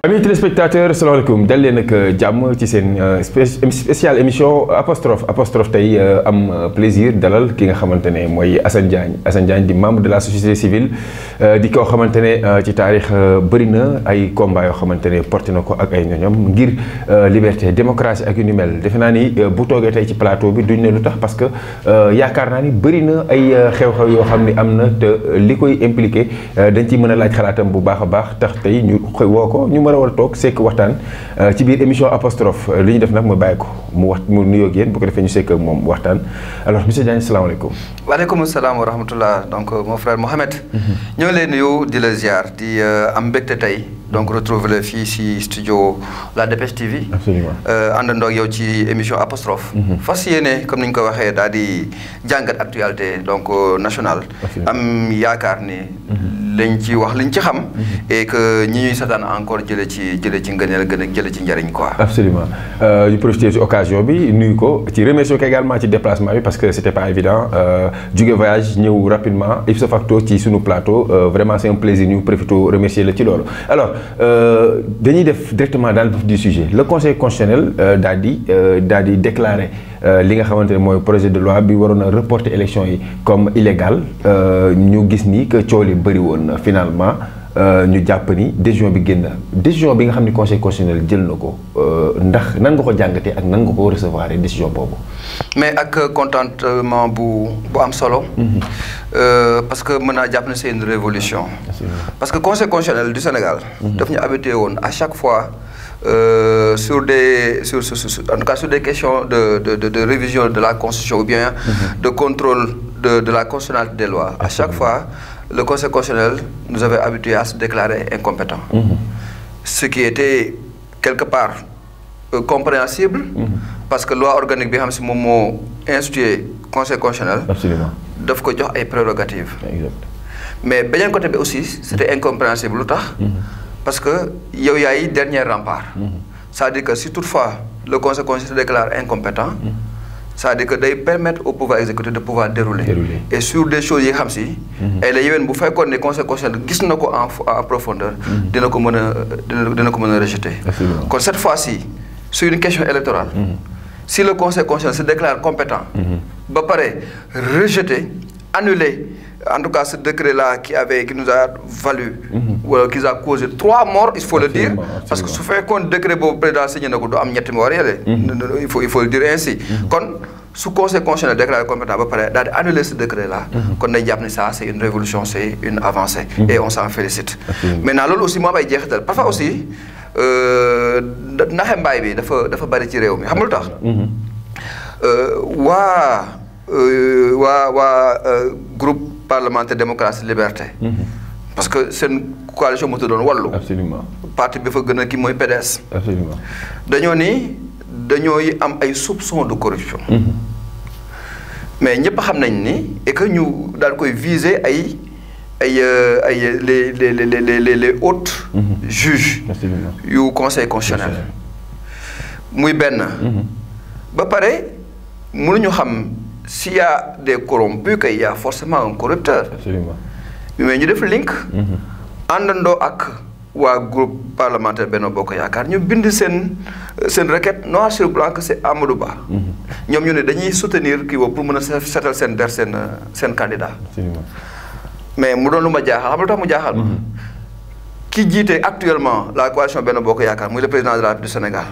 Amis téléspectateurs, salaamaaleykum dal leen ak jàmm ci seen spécial émission apostrophe tey am plaisir dalal ki nga xamante ne mooy Assane Diagne di membre de la société civile di koo xamante ne ci taarix bëri na ay combat yoo xamante ne porté na ko ak ay ñoñom ngir liberté démocratie ak yu ni mel defe naa ni bu toogee tey ci plateau bi duñ ne lu tax parce que yaakaar naa ni bëri na ay xew-xew yoo xam ni am na te li koy impliqué dañ ciy mën a laaj xalaatam bu baax a baax tax tey ñu woo ko ñu mën a war a toog sekk waxtaan ci biir émission apostrophe li ñu def nag mooy bàyyi ko mu nuyoo ak yéen bu ko defee ñu sekk ak moom waxtaan alors monsieur Diagne salaamaaleykum. waaleykum salaam wa rahmatullah donc mon frère Mohamed. ñoo ngi lay nuyu di la ziar di am mbégte tey donc retrouver la fii si studio La Dépêche TV. absolument àndandoo ak yow ci émission apostrophe. fas yéene comme ni ñu ko waxee daal di jàngat actualité donc nationale. am yaakaar ni. lañ ci wax liñ ci xam. et que ñi ñuy sataan encore jëlee ci ngëneel gën a jëlee ci njëriñ quoi. absolument ñu profité ci occasion bi nuyu ko ci remercier ko également ci déplacement bi parce que c'était pas évident jóge voyage ñëw rapidement ipso facto ci sunu plateau vraiment c'est un plaisir ñu profité remercier la ci loolu. alors dañuy def directement dans le vif du sujet le conseil constitutionnel daal di déclarer li nga xamante ne mooy projet de loi bi waroon a reporter élection yi comme illégal ñu gis ni que coow li bëri woon finalement ñu jàpp ni décision bi génn décision bi nga xam ni conseil constitutionnel jël na ko ndax nan nga ko jàngatee ak nan nga ko recevoir décision boobu. mais ak contentement bu am solo. parce que mën naa jàpp ne c'est une révolution. parce que conseil constitutionnel du Sénégal. daf ñu habitué woon à chaque fois. Sur des questions de révision de la Constitution ou bien de contrôle de la constitutionnalité des lois. À chaque fois, le Conseil constitutionnel nous avait habitués à se déclarer incompétents. Ce qui était quelque part compréhensible parce que loi organique bi xam si moom moo institué Conseil constitutionnel. Absolument. daf ko jox ay prérogatives. Exact. Mais beneen côté bi aussi c'était incompréhensible lu tax. Parce que yow yaay dernier rempart. C'est-à-dire que si toutefois le conseil constitutionnel se déclare incompétent, c'est-à-dire que day permettre au pouvoir exécutif de pouvoir dérouler. Et sur des choses yi xam si. et la yéen bu fekkoon ne conseil constitutionnel gis na ko en profondeur. dina ko mën a rejeter. Kon cette fois-ci sur une question électorale. si le conseil constitutionnel se déclare compétent. ba pare rejeter annuler. En tout cas, ce décret-là qui nous a valu, qui a causé 3 morts, il faut le dire. Parce que ce fait qu'un décret pour le président signé, il faut le dire ainsi. Quand sous conseil constitutionnel déclaré compétent, annuler ce décret-là, ça c'est une révolution, c'est une avancée. Et on s'en félicite. Maintenant, là aussi, moi, parfois aussi, naxembaay bi dafa bari ci réew mi xam nga lu tax waa groupe parlementaire démocratie liberté. Parce que c'est une coalition mu tuddoon Wallu. Absolument. Parti bi fa gën a kii mooy PDS. Absolument. dañoo am ay soupçons de corruption. mais ñëpp xam nañ ni et que ñu daal koy viser les hautes juges. yu conseil constitutionnel. muy benn. ba pare mënuñu xam. S'il y a des corrompus, il y a forcément un corrupteur. Absolument. Mais nous avons un link. Andando ak wa groupe parlementaire Benno Bokk Yaakaar ñu bind sen requête noir sur blanc que c'est Amadou Ba. ñom ñu né dañuy soutenir ki pour mëna sétal sen der sen candidat. Absolument. Mais mu doon luma jaaxal xam lu tax mu jaaxal ma. Qui jiite actuellement la coalition Benno Bokk Yaakaar muy le président de la République du Sénégal.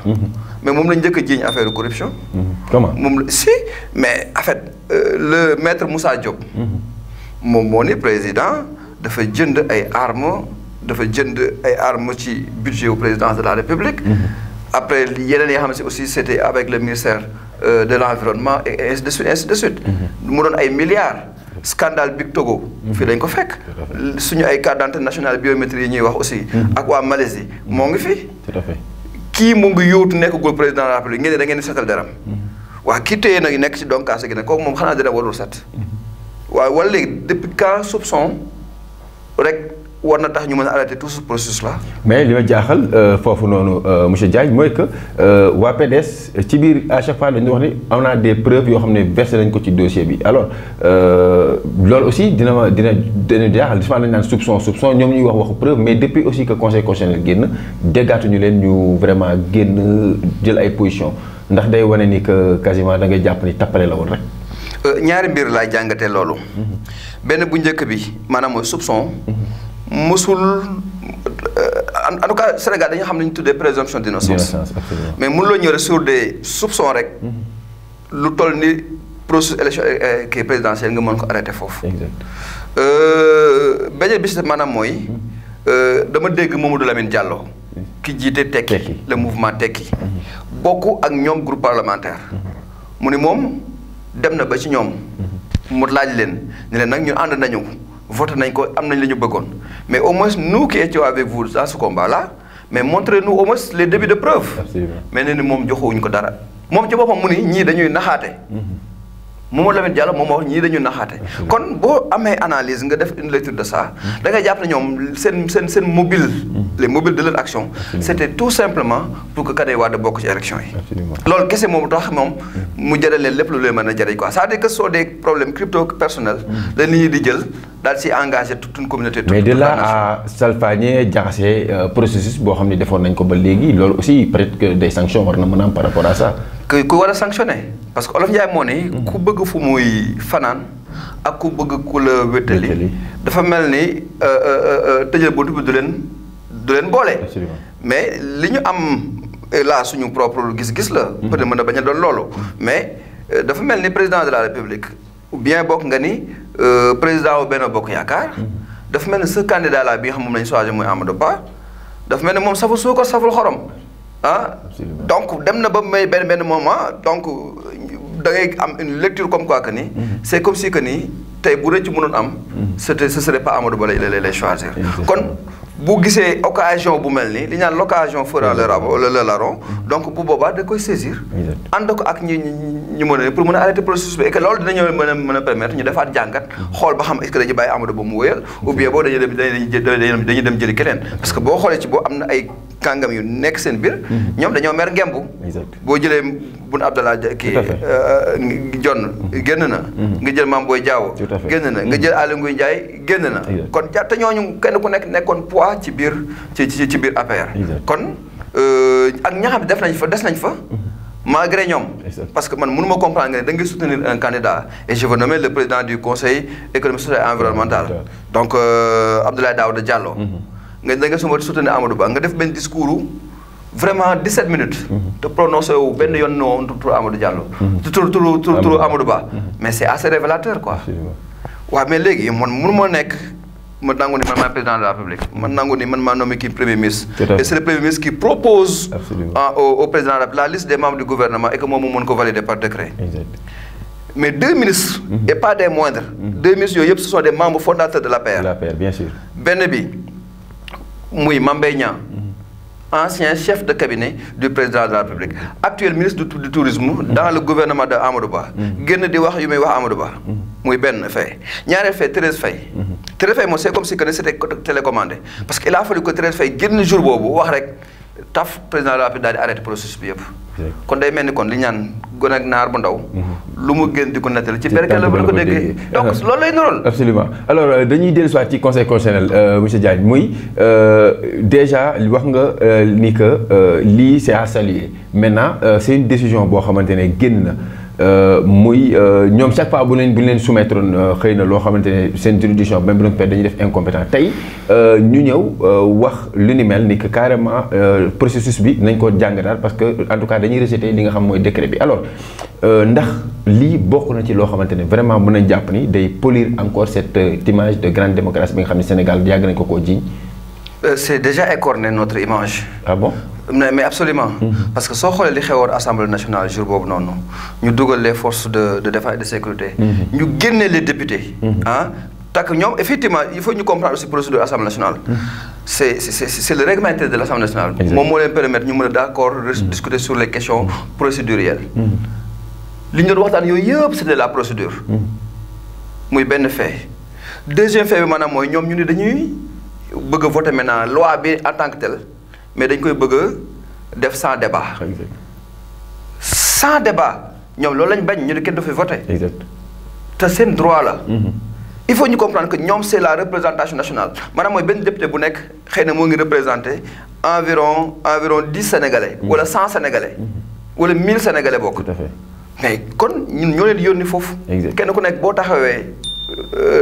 mais moom lañ njëkk a jiiñ affaire de corruption. Comment Si, mais en fait le maître Moussa Diop. moom moo ni président dafa jënd ay armes ci budget au président de la République. après yeneen yoo xam ne aussi c'était avec le ministère de l'environnement et ainsi de suite. mu doon ay milliards. Scandale Big Togo. fii dañ ko fekk. suñu ay carte d'identité nationale biométrie yi ñuy wax aussi. ak waa Malaisie moo ngi fi. Tout à fait. kii mu ngi yóotu nekkagul président de la République ngeen ne da ngeen di setal deram. waa kii téye nag nekk ci donkaase gi nag kooku moom xanaa dina warul set. waaw wala léegi depuis quand soupçon rek war na tax ñu mën a arrêter tout ce processus là. mais li ma jaaxal foofu noonu monsieur Diagne mooy que waa PDS ci biir à chaque fois dañuy wax ni on a des preuves yoo xam ne versé nañ ko ci dossier bi alors loolu aussi dina jaaxal des fois dañu naan soupçon ñoom ñuy wax waxu preuve mais depuis aussi que conseil constitutionnel génn déggaatuñu leen ñu vraiment génn jël ay position ndax day wane ni que quasiment da ngay jàpp ni tappale la woon rek. ñaari mbir laay jàngatee loolu. benn bu njëkk bi maanaam mooy soupçon. mosul en tout cas Sénégal dañu xam ne ñu tuddee présomption d'innocence. mais mënuloo ñëw rek sur des soupçons rek. lu toll ni processus élection kii présidentielle nga mën ko arrêté foofu. beneen bi si maanaam mooy dama dégg Mamadou Lamine Diallo. ki jiite Tekki le mouvement Tekki. bokk ak ñoom groupe parlementaire. mu ni moom dem na ba ci ñoom. mu laaj leen ne leen nag ñun ànd nañu voté nañ ko am nañ la ñu bëggoon mais au moins nous qui étions avec vous dans ce combat là mais montrez-nous au moins les débuts de preuve. mais nee ni moom joxuwuñ ko dara. moom ci boppam mu ni ñii dañuy naxaate. Mamadou Lamine Diallo moom moo wax ñii dañuy naxaate. kon boo amee analyse nga def une lecture de ça da ngay jàpp ne ñoom seen mobile. les mobiles de leur action. c'était tout simplement pour que Karim Wade bokk ci élection yi. loolu kese moom tax moom mu jëlee leen lépp lu leen mën a jëriñ quoi c'est-à-dire que ce sont des problèmes crypto personnels. la nit ñi di jël daal si engagé toute une communauté. mais de là à salfaañe jaxase processus boo xam ne defoon nañ ko ba léegi loolu aussi peut-être que des sanctions war na mën a am par rapport à ça. ku war a sanctionner parce que Olof Ndiaye moo ne. ku bëgg fu muy fanaan ak ku bëgg ku la wéttali. dafa mel ni tëjal buntu bi du leen boole. mais li ñu am là suñu propre gis-gis la. peut-être mën na bañ a doon loolu. mais dafa mel ni président de la République ou bien bokk nga ni président wu Benno Bokk Yaakaar. dafa mel ni ce candidat là bi nga xam moom la ñu choisir muy Amadou Ba dafa mel ni moom saful suukar saful xorom. donc dem na ba may benn moment donc da ngay am une lecture comme quoi que ni. c'est comme si que ni tey bu rëcc mënoon am. ce serait pas Amadou Ba lay choisir. kon bu gisee occasion bu mel ni li ñaan l'occasion fera le larron donc bu boobaa da koy saisir. ànd ko ak ñu mën a pour mën a arrêter processus bi et que loolu dinañu mën a permettre ñu defaat jàngat xool ba xam est-ce que dañuy bàyyi Amadou Ba mu wéyal ou bien boo dañuy dem jëli keneen parce que boo xoolee ci boo am na ay kàngam yu nekk seen biir. ñoom dañoo mer ngembu. boo jëlee Boun Abdallah kii Dionne génn na. nga jël Mame Boye Diao génn na nga jël Aly Ngouille Ndiaye génn na. kon te ñooñu kenn ku nekk nekkoon poids ci biir APR. kon ak ña xam ne des nañ fa. malgré ñoom. parce que man mënu ma comprendre nga ne da ngay soutenir un candidat et je veux nommer le président du conseil économique social et environnemental donc Abdoulaye Daouda Diallo. nga da nga soutenir Amadou Ba nga def benn discours vraiment 17 minutes. te prononcé wu benn yoon non turu Amadou Diallo. turu Amadou Ba. mais c'est assez révélateur quoi. waaw mais léegi man mënu ma nekk. ma nangu ni man maay président de la République man nangu ni man maa nommé kii premier ministre. et c'est le premier ministre qui propose. au président la liste des membres du gouvernement et que moom mu mën ko valider par décret. mais 2 ministres. et pas des moindres. 2 ministres yooyu yëpp ce sont des membres fondateurs de l'APR. bien sûr. benn bi muy Mame Mbaye Niang. ancien chef de cabinet du président de la République actuel ministre du tourisme dans le gouvernement de Amadou Ba. génn di wax yu muy wax Amadou Ba. muy benn fait ñaareel fait Thérèse Faye. Thérèse Faye moom c'est comme si que c'était télécommandé parce que il a fallu que Thérèse Faye génn jour boobu wax rek taf président de la République daal di arrêté processus bi yëpp. kon day mel ni kon li ñaan gone ak naar bu ndaw. lu mu gën di ko nettali ci berkel la bu ko déggee donc loolu lay nirool. absolument alors dañuy dellu soit ci conseil constitutionnel monsieur Diagne muy déjà wax nga ni que lii c'est à saluer maintenant c'est une décision boo xamante ne génn na. muy ñoom chaque fois bu leen soumettre xëy na loo xamante ne seen juridiction même bu doon dañuy def incompétent tey ñu ñëw wax lu ni mel ni que carrément processus bi nañ ko jàngataat parce que en tout cas dañuy rejeter li nga xam mooy décret bi alors ndax lii bokk na ci loo xamante ne vraiment mën nañ jàpp ni day polir encore cette image de grande démocratie bi nga xam ne Sénégal yàgg nañ ko koo jiiñ. C'est déjà écorné notre image. Ah bon? Mais absolument. Parce que soo xoolee li xewoon Assemblée nationale jour boobu noonu ñu dugal les forces de défense et de sécurité. ñu génne les députés. Takk ñoom effectivement il faut ñu comprendre aussi procédure Assemblée nationale. C'est le règlement intérieur de l'Assemblée nationale. moom moo leen permettre ñu mën a d'accord discuter sur les questions procédurielles. li ñu doon waxtaan yooyu yëpp c'est de la procédure. muy benn fait. deuxième fait bi maanaam mooy ñoom ñu ne dañuy bëgg a voter maintenant loi bi en tant que telle mais dañ koy bëgg a def sans débat. sans débat ñoom loolu lañ bañ ñu ne kenn du fi voter. te seen droit la. il faut ñu comprendre que ñoom c'est la représentation nationale maanaam mooy benn député bu nekk xëy na moo ngi représenté environ 10 sénégalais. wala 100 sénégalais. wala 1000 sénégalais bokk. tout à fait mais kon ñun ñoo leen di yónni foofu. kenn ku nekk boo taxawee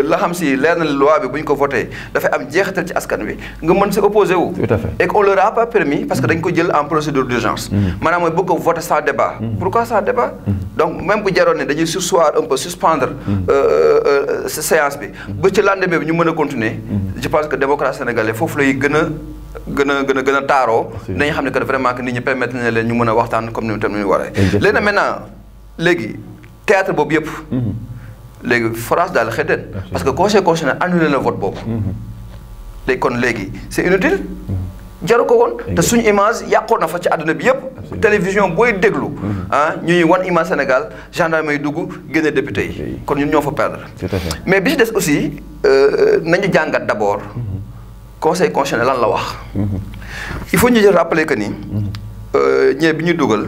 la xam si leer na loi bi bu ñu ko voté dafay am jeexital ci askan wi nga mën si opposé wu. tout à fait et qu'on leur a pas permis parce que dañ ko jël en procédure d'urgence. maanaam mooy bëgg ko voter sans débat. pourquoi sans débat. donc même bu jaroon ne dañuy surseoir un peu suspendre séance bi. ba ci lendemain bi ñu mën a continuer. je pense que démocratie sénégalaise foofu lay gën a taaroo. dañuy xam ne que vraiment que nit ñi permettre na leen ñu mën a waxtaan comme ni mu waree. léegi nag maintenant léegi théâtre boobu yëpp. léegi France daal xëy na parce que conseil constitutionnel annulé na vote boobu. léegi kon léegi c'est inutile. jaru ko woon te suñu image yàqoon na fa ci àdduna bi yëpp. télévision booy déglu. ñuy wan image Sénégal gendarme yi dugg génne député yi. kon ñun ñoo fa perdre. mais bi ci des aussi nañu jàngat d'abord. conseil constitutionnel lan la wax. il faut ñu rappeler que ni. ñee bi ñu dugal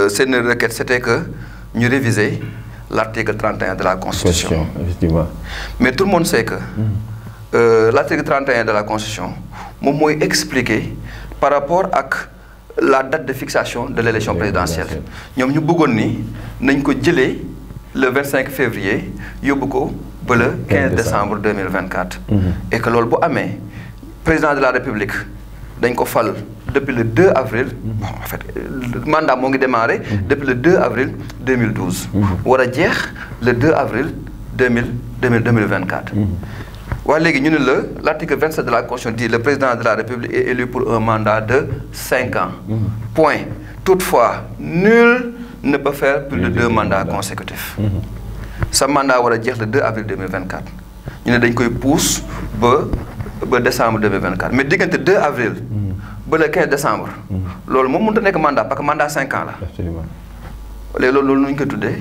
seen requête c'était que ñu réviser l'article 31 de la Constitution. Effectivement. Mais tout le monde sait que l'article 31 de la Constitution moom mooy expliquer par rapport ak la date de fixation de l'élection présidentielle. ñoom ñu bëggoon ni nañ ko jëlee le 25 février yóbbu ko ba le 15 décembre 2024. Et que loolu bu amee président de la République dañ ko fal depuis le 2 avril. Bon, en fait le mandat moo ngi démarré. depuis le 2 avril 2012. war a jeex le 2 avril 2024. waaye léegi ñu ne l'article 27 de la Constitution dit le président de la République est élu pour un mandat de 5 ans. Point. Toutefois, nul ne peut faire plus de 2 mandats consécutifs. Sa mandat war a jeex le 2 avril 2024. ñu ne dañ koy pousse ba décembre 2024 mais diggante 2 avril. ba le 15 décembre. loolu moom mënut a nekk mandat parce que mandat 5 ans la. Absolument. léegi loolu nu ñu ko tuddee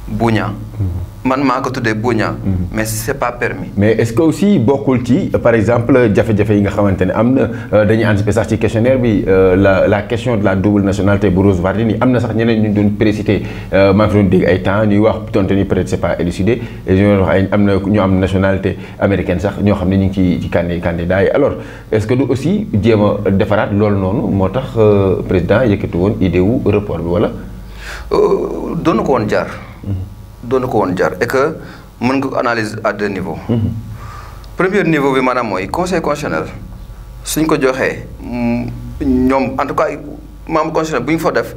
buña. man maa ko tuddee buña. mais c'est pas permis. mais est-ce que aussi bokkul ci par exemple jafe-jafe yi nga xamante ne am na dañuy anticiper sax ci questionnaire bi la question de la double nationalité bu Rose Wardini am na sax ñeneen ñu doon précité maa ngi doon dégg ay temps ñuy wax tonte ni peut-être c'est pas élucidé et ñu wax ay am na ñu am nationalité américaine sax ñoo xam ne ñu ngi ci candidat yi alors est-ce que du aussi jéem a defaraat loolu noonu moo tax président yëkkati woon idée wu report bi wala. doonu ko woon jaar. doonu ko woon jar et que mën nga ko analyse à 2 niveaux. Premier niveau bi maanaam mooy conseil constitutionnel suñ ko joxee ñoom en tout cas membre constitutionnel bu ñu fa def.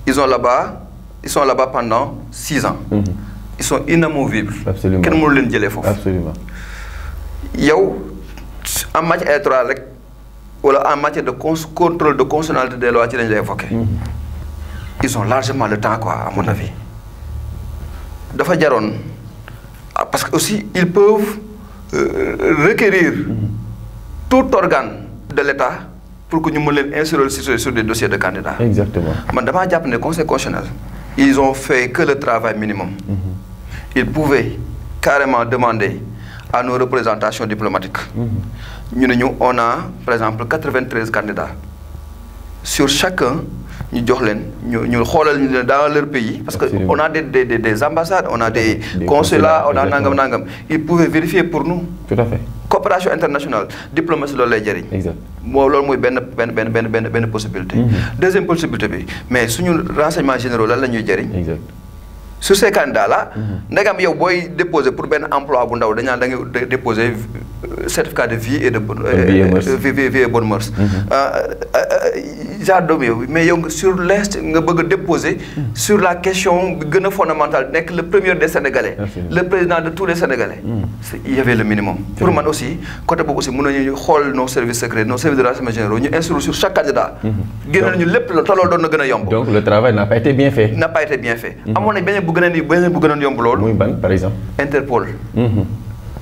ils sont là-bas pendant 6 ans. ils sont inamovibles. Absolument. kenn mënu leen jëlee foofu. Absolument. yow en matière électorale rek wala en matière de contrôle de constitutionnalité des lois ci lañ lay évoqué. ils ont largement le temps quoi à mon avis. dafa jaroon parce que aussi ils peuvent requérir tout organe de l'État pour que ñu mën leen insérer sur des dossiers de candidats. Exactement. man damaa jàpp ne conseil constitutionnel ils ont fait que le travail minimum. Ils pouvaient carrément demander à nos représentations diplomatiques. ñu ne ñu on a par exemple 93 candidats sur chacun. ñu jox leen ñu xoolal ñu dans leur pays parce que on a des ambassades on a des consulats on a nangam ils pouvaient vérifier pour nous. Tout à fait. coopération internationale diplomatie loolu lay jëriñ. Exact. moo loolu mooy benn possibilité. Deuxième possibilité bi mais suñu renseignements généraux lan la ñuy jëriñ. Exact. sur ces candidats là. ndegam yow booy déposer pour benn emploi bu ndaw dañu naan da ngay déposer certificat de vie et de vie et bonne mœurs. genre doom yow mais yow sur l'est nga bëgg a déposer sur la question bi gën a fondamentale nekk le premier des Sénégalais. Le président de tous les Sénégalais. Il y avait le minimum. Pour man aussi côté boobu aussi mën nañu xool nos services secrets nos services de renseignement généraux ñu instruire sur chaque candidat. génne nañu lépp la te loolu doon na gën a yomb. Donc le travail n'a pas été bien fait. N'a pas été bien fait. amoon nañ beneen bu gën a yomb loolu. muy ban par exemple. Interpol.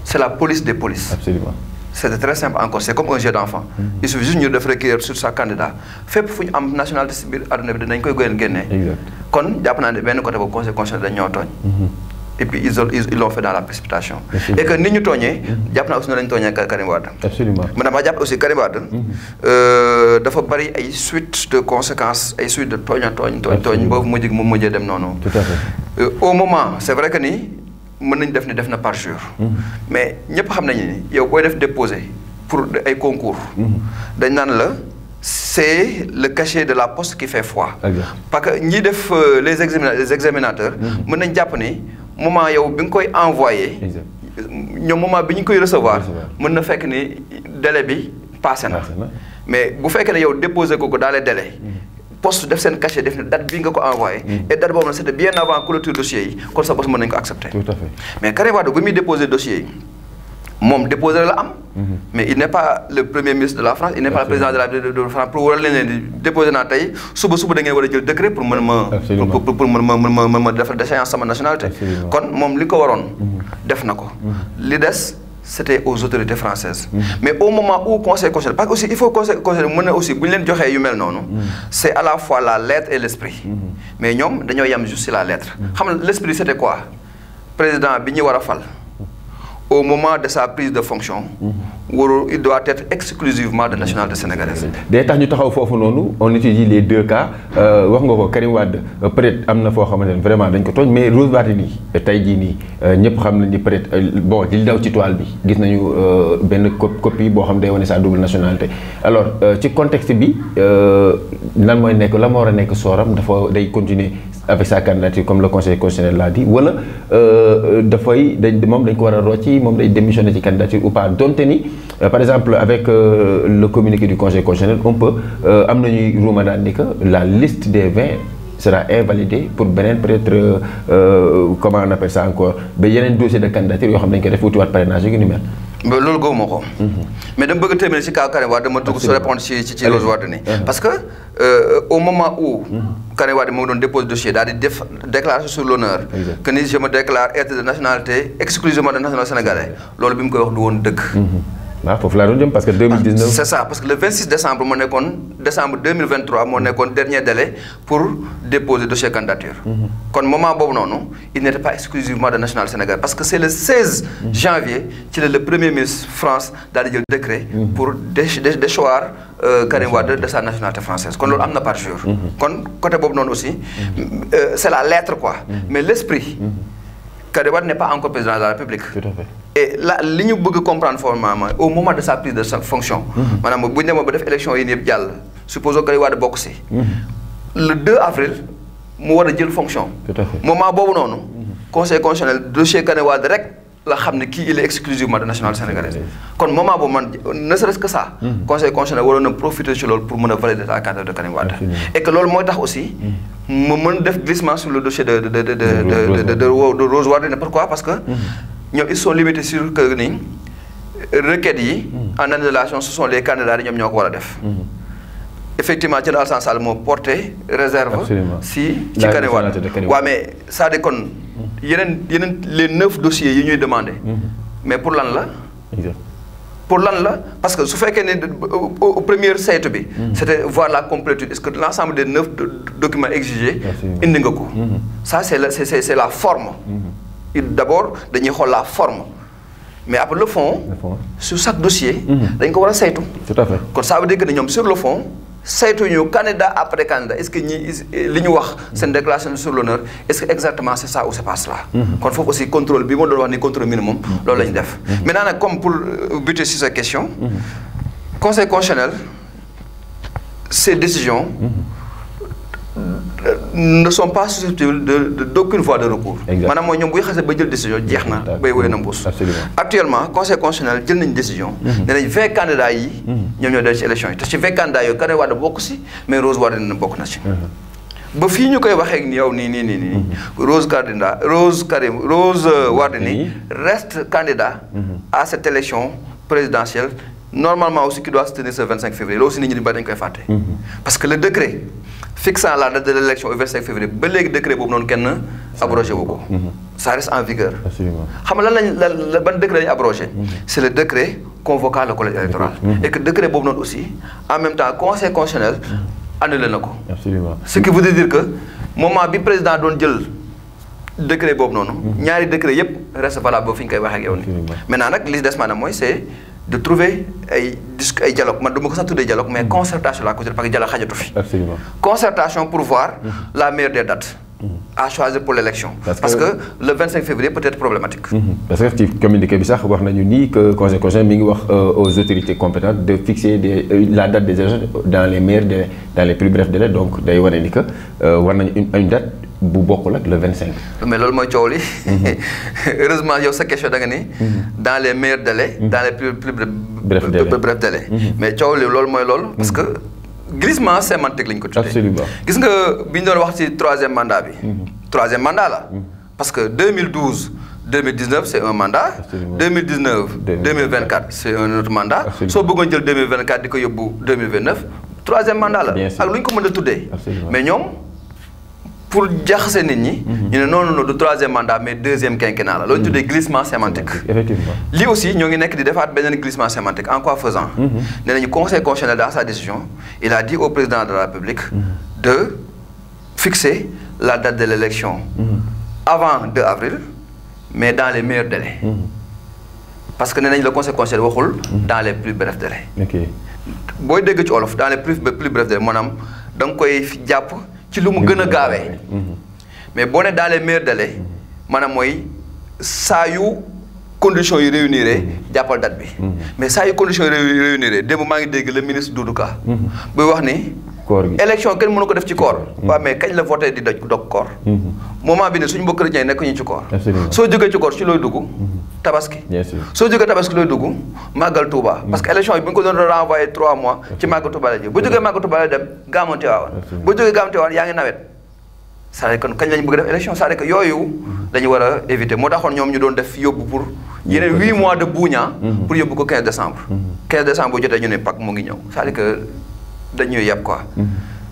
C'est la police des polices. Absolument. C'est très simple encore c'est comme un jeu d'enfant. Il suffit juste ñu def requérir sur sa candidat fépp fu ñu am nationalité si biir àdduna bi dinañ koy génnee. Exact. kon jàpp naa ne benn côté boobu conseil constitutionnel dañ ñoo tooñ. et puis ils l'ont fait dans la précipitation. Et que ni ñu tooñee. jàpp naa aussi noonu la ñu tooñee Karim Wade. absolument mais dama jàpp aussi Karim Wade. dafa bari ay suite de conséquences ay suite de tooñ boobu mujjee dem noonu. tout à fait. au moment c'est vrai que ni mën nañu def na parjure. mais ñëpp xam nañu ni yow booy def déposer pour ay concours. dañ naan la. C'est le cachet de la poste qui fait foi. Parce que ñi def les examinateurs. mën nañ jàpp ni moment yow bi nga koy envoyé. ñoom moment bi ñu koy recevoir. mën na fekk ni délai bi passé na. mais bu fekkee ne yow déposé ko dans les délais. poste def seen cachet def ne date bi nga ko envoyé. et date boobu nag c'était bien avant clôture dossier yi kon sa poste mën nañu ko accepter. tout à fait mais Karim Wade bu muy déposé dossier yi. moom déposé la am. mais il n'est pas le premier ministre de la France il n'est pas le président de la France pour war leen di déposé naa tey suba da ngeen war a jël décret pour mën ma defal déchéance sama nationalité. kon moom li ko waroon. def na ko. li des c'était aux autorités françaises. mais au moment où conseil constitutionnel parce que aussi il faut conseil constitutionnel mën na aussi bu ñu leen joxee yu mel noonu. c'est à la fois la lettre et l'esprit. mais ñoom dañoo yam juste sur la lettre. xam nga l'esprit c'était quoi président bi ñu war a fal. au moment de sa prise de fonction. il doit être exclusivement de nationalité sénégalaise. day tax ñu taxaw foofu noonu on étudie les deux cas wax nga ko Karim Wade peut-être am na foo xamante ne vraiment dañ ko tooñ mais Rose Wardini tey jii nii ñëpp xam nañ ni peut-être bon li daw ci toile bi gis nañu benn copie boo xam day wane sa double nationalité. alors ci contexte bi lan mooy nekk la ma war a nekk sooram dafa day continuer avec sa candidature comme le conseil constitutionnel l'a dit wala dafay moom dañ ko war a rocci moom day démissionner ci candidature ou pas donte ni par exemple avec le communiqué du conseil constitutionnel on peut am nañuy ruuma daan ni que la liste des 20 sera invalidée pour beneen peut-être comment on appelle ça encore ba yeneen dossier de candidature yoo xam ne dañ ko def wutiwaat parrainage yu ni mel. mais loolu gëwuma ko. mais dama bëgg a terminer ci cas Karim Wade dama dugg su répondre ci Rose Wardini parce que au moment où Karim Wade moo doon déposer dossier daal di def déclaration sur l'honneur que ni je me déclare être de nationalité exclusivement de nationalité sénégalaise loolu bi mu koy wax du woon dëgg. waaw foofu laa doon jëm parce que 2019. c'est ça parce que le 26 décembre moo nekkoon décembre 2023 moo nekkoon dernier délai pour déposer dossier candidature. kon moment boobu noonu il n'était pas exclusivement de nationalité sénégalaise parce que c'est le 16 janvier ci le premier ministre France daal di jël décret pour déchoir Karim Wade de sa nationalité française kon loolu am na parjure. kon côté boobu noonu aussi c'est la lettre quoi. mais l'esprit. Karim Wade n'est pas encore président de la République. Tout à fait. Et là, li ñu bëgg comprendre formellement au moment de sa prise de fonction. maanaam bu ñu demee ba def élection yi yëpp jàll. supposons Karim Wade bokk si. le 2 avril mu war a jël fonction. Tout à fait. moment boobu noonu. conseil constitutionnel dossier Karim Wade rek la xam ne kii il est exclusivement de nationalité sénégalaise. kon moment boobu man ne serait-ce que ça. conseil constitutionnel waroon na profiter ci loolu pour mën a valider la candidature de Karim Wade. et que loolu mooy tax aussi. mu mën def glissement sur le dossier de Rose Wardini. Pourquoi? Parce que ñoom ils sont limités sur que ni requêtes yi en annulation ce sont les candidats yi ñoom ñoo ko war a def. effectivement ci la Alassane Sall moo porté réserve. ci Karim Wade waaw mais ça de kon yeneen les 9 dossiers yi ñuy demandé. mais pour lan la. pour lan la parce que su fekkee ne au premier saytu bi. c'était voir la complétude est-ce que l'ensemble des 9 documents exigés. indi nga ko. ça c'est la forme. d'abord dañuy xool la forme mais après le fond. sur chaque dossier. dañ ko war a saytu. tout à fait kon ça veut dire que ne ñoom sur le fond. saytu ñu candidat après candidat est-ce que ñi li ñu wax seen déclaration sur l'honneur est-ce que exactement c'est ça ou c'est pas cela. kon foofu aussi contrôle bi ma doon wax ni contrôle minimum. loolu la ñu def. maintenant nag comme pour buter sur cette question. conseil constitutionnel ces décisions. ne sont pas susceptibles d'aucune voie de recours. maanaam mooy ñoom buy xasee ba jël décision jeex na bay woy na mbuus. actuellement conseil constitutionnel jël nañ décision. ne nañ 20 candidats yi. ñoom ñoo dellu ci élection yi te ci 20 candidats yooyu Karim Wade bokk si mais Rose Wardini bokk na ci. ba fii ñu koy waxee ak yow nii. Rose Wardini reste candidat à cette élection présidentielle. Normalement aussi qui doit se tenir ce 25 février loolu aussi nit ñi di bari dañu koy fàtte. parce que le décret fixant la date de l'élection au 25 février ba léegi décret boobu noonu kenn abrogé wu ko. ça reste en vigueur. xam nga lan ban décret lañu abrogé. c'est le décret convoquant le collège électoral. et que décret boobu noonu aussi en même temps conseil constitutionnel annulé na ko. ce qui veut dire que moment bi président doon jël décret boobu noonu. ñaari décret yëpp reste valable ba fi ñu koy waxee ak yow nii. maintenant nag li des maanaam mooy c'est de trouver ay dialogue man du ma ko sax tuddee dialogue mais concertation la ko parce que dialogue xajatu fi. Absolument. Concertation pour voir la meilleure des dates. à choisir pour l'élection. Parce que le 25 février peut être problématique. Parce que ci communiqué bi sax wax nañu ni que conseil constitutionnel mi ngi wax aux autorités compétentes de fixer la date des élections dans les meilleurs délais, dans les plus brefs délais, donc day wane ni que war nañu une date bu bokkul ak le 25. mais loolu mooy coow li heureusement yow sa question da nga ni. dans les meilleurs délais. dans les plus brefs délais. mais coow li loolu mooy loolu. parce que glissement sémantique lañ ko tuddee. Absolument. gis nga bi ñu doon wax ci troisième mandat bi. troisième mandat la. parce que 2012 2019 c'est un mandat. Absolument. 2019 2024 c'est un autre mandat. soo bëggoon jël 2024 di ko yóbbu 2029 troisième mandat la. Bien sûr. ak lu ñu ko mën a tuddee. Absolument. mais ñoom pour jaxase nit ñi. ñu ne non du troisième mandat mais deuxième quinquennat la loolu ñu tuddee glissement sémantique. Effectivement. lii aussi ñoo ngi nekk di defaat beneen glissement sémantique en quoi faisant. nee nañu conseil constitutionnel dans sa décision il a dit au président de la République. de fixer la date de l'élection avant 2 avril mais dans les meilleurs délais. parce que nee nañu le conseil constitutionnel waxul. dans les plus brefs délais. ok booy dégg ci olof dans les plus brefs délais maanaam da nga koy jàpp ci lu mu gën a gaawee. mais boo ne dans les meilleurs délais maanaam mooy saa yu conditions yi réunir jàppal date bi. mais saa yu conditions yi réunir démb maa ngi dégg le ministre Doudou Ka. buy wax ni. koor gi élection kenn mënu ko def ci koor. waaw mais kañ la voté di dog koor. moment bi ne suñu mbokk chrétien yi nekk ñu ci koor. Absolument. soo jógee ci koor ci looy dugg. tabaski. bien sûr. soo jógee tabaski looy dugg màggal Touba. parce que élection yi bu ñu ko doon renvoyé 3 mois. ci màggal Touba la ji bu jógee màggal Touba la dem Gàmmu Tiwaawan. bu jógee Gàmmu Tiwaawan yaa ngi nawet. c'est-à-dire kon kañ lañ bëgg def élection c'est-à-dire que yooyu dañu war a éviter moo taxoon ñoom ñu doon def yóbbu pour yeneen 8 mois de buuñaa pour yóbbu ko 15 décembre 15 décembre bu jotee ñu ne Pâques mu ngi ñëw c'est-à-dire que dañuy yàpp quoi.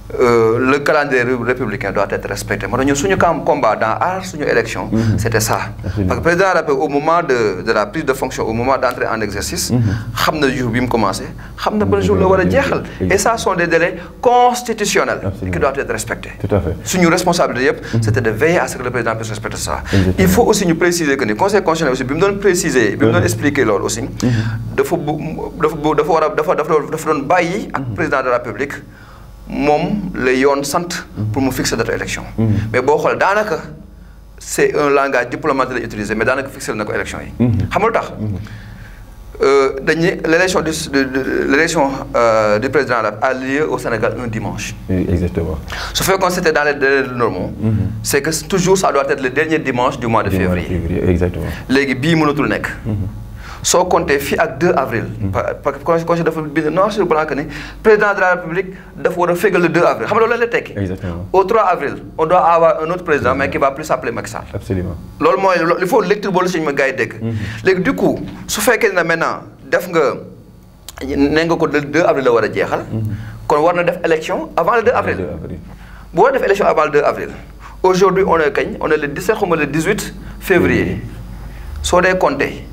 Le calendrier républicain doit être respecté moo tax ñun suñu combat dans aar suñu élection c'était ça. Absolument. Parce que président rappel au moment de la prise de fonction au moment d'entrer en exercice xam na jour bi mu commencé xam na ban jour la war a jeexal et ça sont des délais constitutionnels. Absolument. qui doivent être respectés. tout à fait. suñu responsabilité yëpp c'était de veiller à ce que le président puisse respecter ça. Exactement. Il faut aussi ñu préciser que ni conseil constitutionnel aussi bi mu doon préciser bi mu doon expliquer loolu aussi dafa doon bàyyi ak président de la République moom la yoon sant pour mu fixer date élection. mais boo xoolee daanaka c'est un langage diplomatique la utilisé mais daanaka fixer na ko élection yi. xam nga lu tax dañuy l'élection du président a lieu au Sénégal un dimanche. Oui, exactement. su fekkoon c'était dans les délais normaux. c'est que toujours ça doit être le dernier dimanche du mois de février. Exactement. léegi bii mënatul nekk. soo compté fii ak 2 avril. parce que conseil dafa bind noir sur blanc que ni président de la République dafa war a fégal le 2 avril xam nga loolu la lay tekki. Exactement. au 3 avril on doit avoir un autre président mais qui va plus s'appeler Macky Sall. Absolument. loolu mooy il faut lecture boobu la si ma gars yi dégg. léegi du coup su fekkee ne maintenant def nga nee nga ko le 2 avril la war a jeexal. kon war na def élection avant le 2 avril. bu war a def élection avant le 2 avril. aujourd'hui on est kañ on est le 17 ou le 18 février soo dee compté.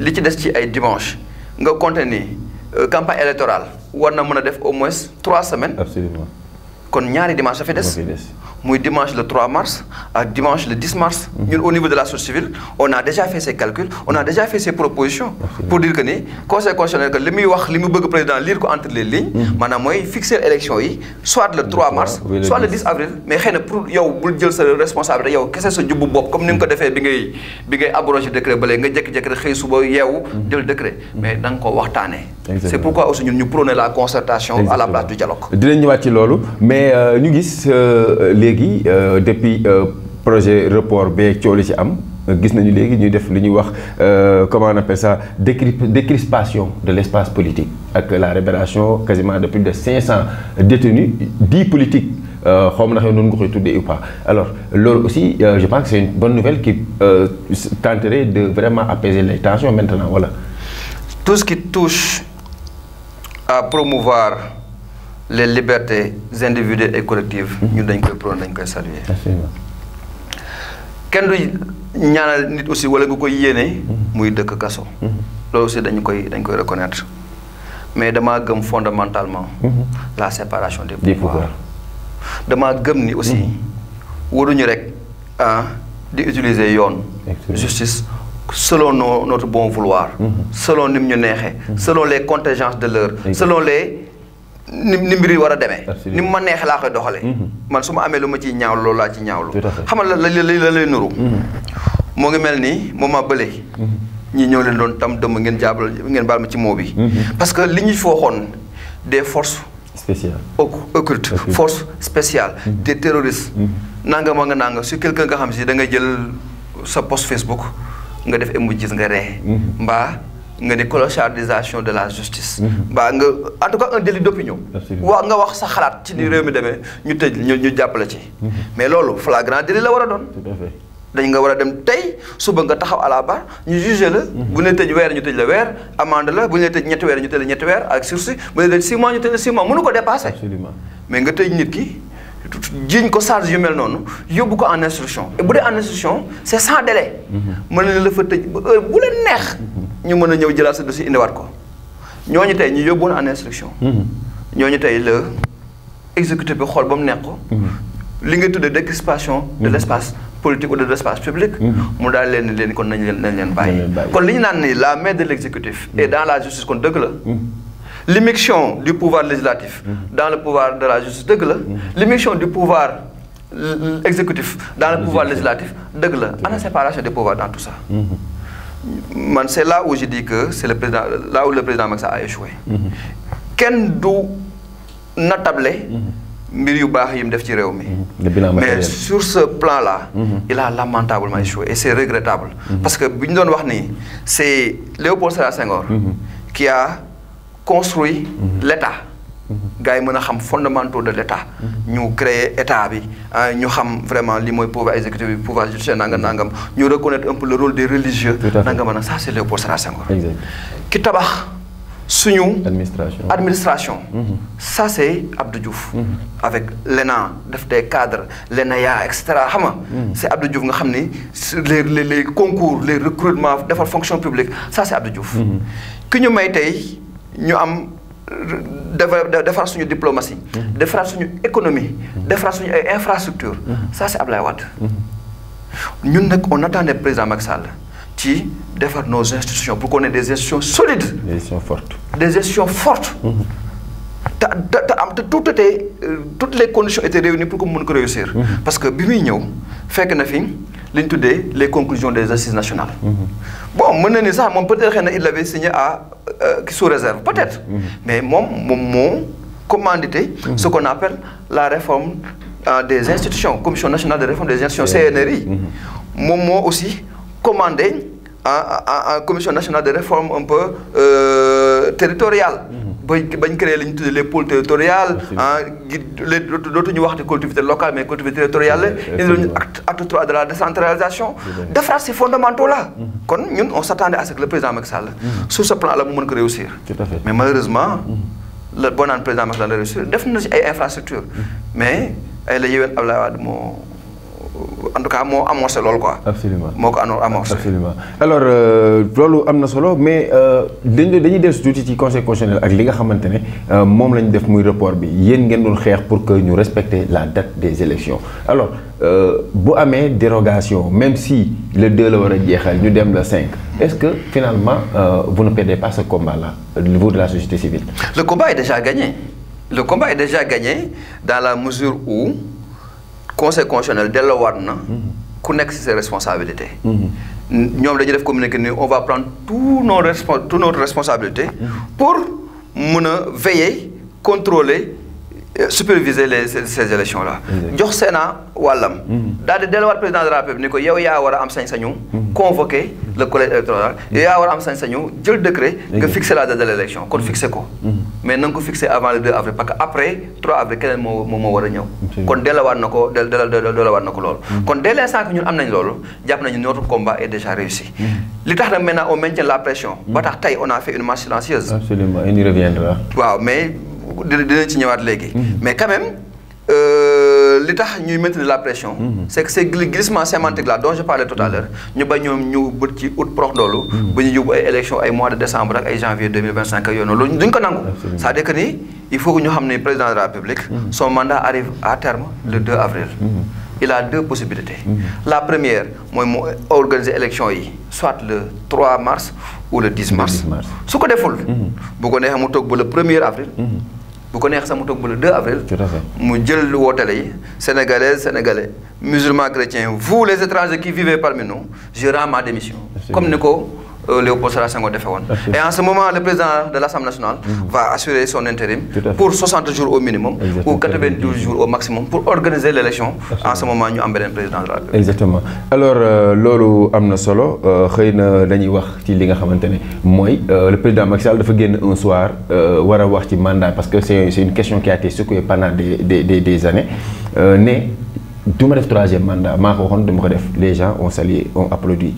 li ci des ci ay dimanche nga compter ni campagne électorale war na mën a def au moins 3 semaines. Absolument. kon ñaari dimanche dafay des. muy dimanche le 3 mars ak dimanche le 10 mars. ñun au niveau de la société civile on a déjà fait ses calculs on a déjà fait ses propositions. pour dire que ni conseil constitutionnel que li muy wax li mu bëgg président lire ko entre les lignes. maanaam mooy fixer élection yi soit le 3 mars. soit le 10 avril. mais xëy na pour yow bul jël sa responsabilité yow kese sa jubbu bopp comme ni nga ko defee bi ngay abroger décret ba léegi nga jékki-jékki rek xëy suba yeewu. jël décret mais da nga ko waxtaanee. c'est pourquoi aussi ñun ñu prôner la concertation. à la place du dialogue. dinañ ñëwaat ci loolu mais ñu gis léegi depuis projet report bee coow li ci am gis nañu léegi ñuy def li ñuy wax comment on appelle ça décrispation de l'espace politique ak la libération quasiment de plus de 500 détenus dits politiques xaw ma na noonu nga koy tuddee ou pas alors loolu aussi je pense que c'est une bonne nouvelle qui tenterait de vraiment apaiser les tensions maintenant voilà. Tout ce qui touche à promouvoir les libertés individuelles et collectives. ñun dañ koy prôner dañ koy saluer. kenn du ñaanal nit aussi wala nga koy yéene. muy dëkk kaso. loolu aussi dañ koy reconnaître mais damaa gëm fondamentalement. la séparation des pouvoirs. damaa gëm ni aussi waruñu rek d'utiliser yoon justice selon notre bon vouloir selon ni mu ñu neexee selon les contingences de l'heure selon les ni mbir yi war a demee ni mu ma neexee laa koy doxalee man su ma amee lu ma ciy ñaawlu loolu laa ci ñaawlu xam nga la lay nuru moo ngi mel ni moment bële ñi ñëw leen doon tam dëmm ngeen baal ma ci mot bi parce que li ñu fi waxoon des forces spéciales occultes forces spéciales des terroristes nanga ma nga nanga su quelqu'un nga xam si da ngay jël sa post Facebook nga def emojis nga ree mbaa nga ni clochardisation de la justice mbaa nga en tout cas un délit d'opinion nga wax sa xalaat ci ni réew mi demee ñu tëj ñu jàppale ci mais loolu flagrant délit la war a doon dañ nga war a dem tey suba nga taxaw à la barre ñu jugé la bu ñu tëj weer ñu tëj la weer amende la bu ñu tëj ñetti weer ñu tëj la ñetti weer ak sursis bu ñu tëj 6 mois ñu tëj la 6 mois mënu ko dépasser mais nga tëj nit ki jiiñ ko charge yu mel noonu yóbbu ko en instruction et bu dee en instruction c'est sans délai mën na la fa tëj ba heure bu leen neex ñu mën a ñëw jëlaat sa dossier indiwaat ko ñooñu tey ñu yóbbuwoon en instruction ñooñu tey la exécutif bi xool ba mu nekk ko li nga tuddee décrispation de l'espace politique ou de l'espace public mu daal leen kon nañ leen bàyyi kon li ñu naan ni la main de l'exécutif et dans la justice kon dëgg la l'immixtion du pouvoir législatif dans le pouvoir de la justice dëgg la l'immixtion du pouvoir exécutif dans le pouvoir législatif dëgg la ana séparation des pouvoirs dans tout ça man c'est là où je dis que c'est le président là où le président Macky Sall a échoué kenn du natable mbir yu baax yi mu def ci réew mi mais sur ce plan là il a lamentablement échoué et c'est regrettable parce que bu ñu doon wax ni c'est Léopold Sédar Senghor qui a construit l'État gars yi mën a xam fondamentaux de l'État ñu créer État bi ñu xam vraiment li mooy pouvoir exécutif bi pouvoir judiciaire nangam ñu reconnaître un peu le rôle des religieux nangam ça c'est Léopold Sédar Senghor ki tabax suñu administration ça c'est Abdou Diouf avec l'ENA def des cadres l'ENAIA etc xam nga c'est Abdou Diouf nga xam ni les concours les recrutements defar fonction publique ça c'est Abdou Diouf ki ñu may tey ñu am defar suñu diplomatie defar suñu économie defar suñu ay infrastructures ça c'est Abdoulaye Wade ñun nag on attend des président Macky Sall ci defar nos institutions pour qu'on ait des institutions solides des institutions fortes te tout était toutes les conditions étaient réunies pour que mu mën ko réussir parce que bi muy ñëw fekk na fi li ñu tuddee les conclusions des assises nationales bon mën na ni sax moom peut-être xëy na il l'avait signé à sous réserve peut-être mais moom moo commandité ce qu'on appelle la réforme des institutions commission nationale de réforme des institutions CNRI moom moo aussi commandé en commission nationale de réforme un peu territoriale bañ créé li ñu tuddee les pôles territoriales dootuñu wax de collectivité locale mais collectivité territoriale la indi acte 3 de la décentralisation defaraat ces fondamentaux là kon ñun on s'attendait à ce que le président Macky Sall sur ce plan là mu mën ko réussir mais malheureusement le boo naan président Macky Sall la réussir def na ci ay infrastructures mais ay la yéwén Abdoulaye Wade moo en tout cas moo amorcé loolu quoi. absolument moo ko amorcé. absolument alors loolu am na solo mais dañuy dellu tuuti ci conseil constitutionnel ak li nga xamante ne moom lañ def muy report bi yéen ngeen doon xeex pour que ñu respecter la date des élections alors bu amee dérogation même si le 2 la war a jeexal ñu dem le 5 est-ce que finalement vous ne perdez pas ce combat là au niveau de la société civile. Le combat est déjà gagné. Le combat est déjà gagné dans la mesure où conseil constitutionnel delloowaat na ku nekk ci ses responsabilités ñoom dañuy def communiqué ni on va prendre toutes nos responsabilités pour mën a veiller contrôler superviser ces élections là jox Sénat wàllam daal di delluwaat président de la République ni ko yow yaa war a am sañ-sañu convoquer le collège électoral yow yaa war a am sañ-sañu jël décret nga fixer la date de l'élection kon fixer ko mais na nga ko fixer avant le 2 avril parce que après 3 avril keneen moo war a ñëw kon delluwaat na ko loolu kon dès l'instant que ñun am nañ loolu jàpp nañu notre combat est déjà réussi li tax nag maintenant on maintient la pression ba tax tey on a fait une marche silencieuse absolument on y reviendra waaw mais dinañ ci ñëwaat léegi mais quand même li tax ñuy maintenir la pression c'est que ces glissements sémantiques là dont je parlais tout à l'heure ñu ba ñoom ñu bët ci août prox doolu ba ñu yóbbu ay élections ay mois de décembre ak ay janvier 2025 ak yoon loolu duñ ko nangu c'est-à-dire que ni il faut que ñu xam ne président de la République son mandat arrive à terme le 2 avril il a deux possibilités. La première, moi, organiser l'élection, soit le 3 mars ou le 10 mars. Ce qu'on a fait, vous connaissez le 1er avril, vous connaissez le 2 avril, nous avons dit Sénégalaises, Sénégalais, musulmans, chrétiens, vous les étrangers qui vivez parmi nous, je rends ma démission. Comme nous Léopold Sédar Senghor a fait. Et en ce moment, le président de l'Assemblée nationale va assurer son intérim pour 60 jours au minimum ou 92 jours au maximum pour organiser l'élection. En ce moment, nous avons un président de la République. Exactement. Alors, lolo amna solo, xeyna dañuy wax ci li nga xamantene moy le président Macky Sall dafa génn un soir wara wax ci mandat parce que c'est une question qui a été secouée pendant des années né duma def 3e mandat mako waxon dama ko def les gens ont salué ont applaudi.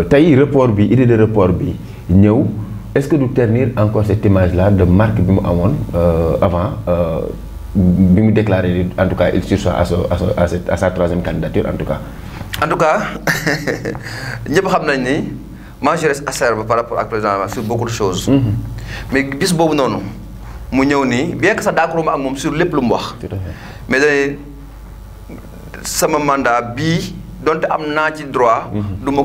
Tay report bi idée de report bi ñew est-ce que nous ternir encore cette image là de marque bi mu amone avant bi mu déclarer en tout cas il sursoit à sa 3e candidature en tout cas. En tout cas ñepp xam nañ ni moi je reste acerbe par rapport au président sur beaucoup de choses. Mais bis bobu nonu mu ñew ni bien que ça d'accord ak mom sur lepp lu mu wax. Mais dañuy sama mandat bi donc am naa ci droit. du ma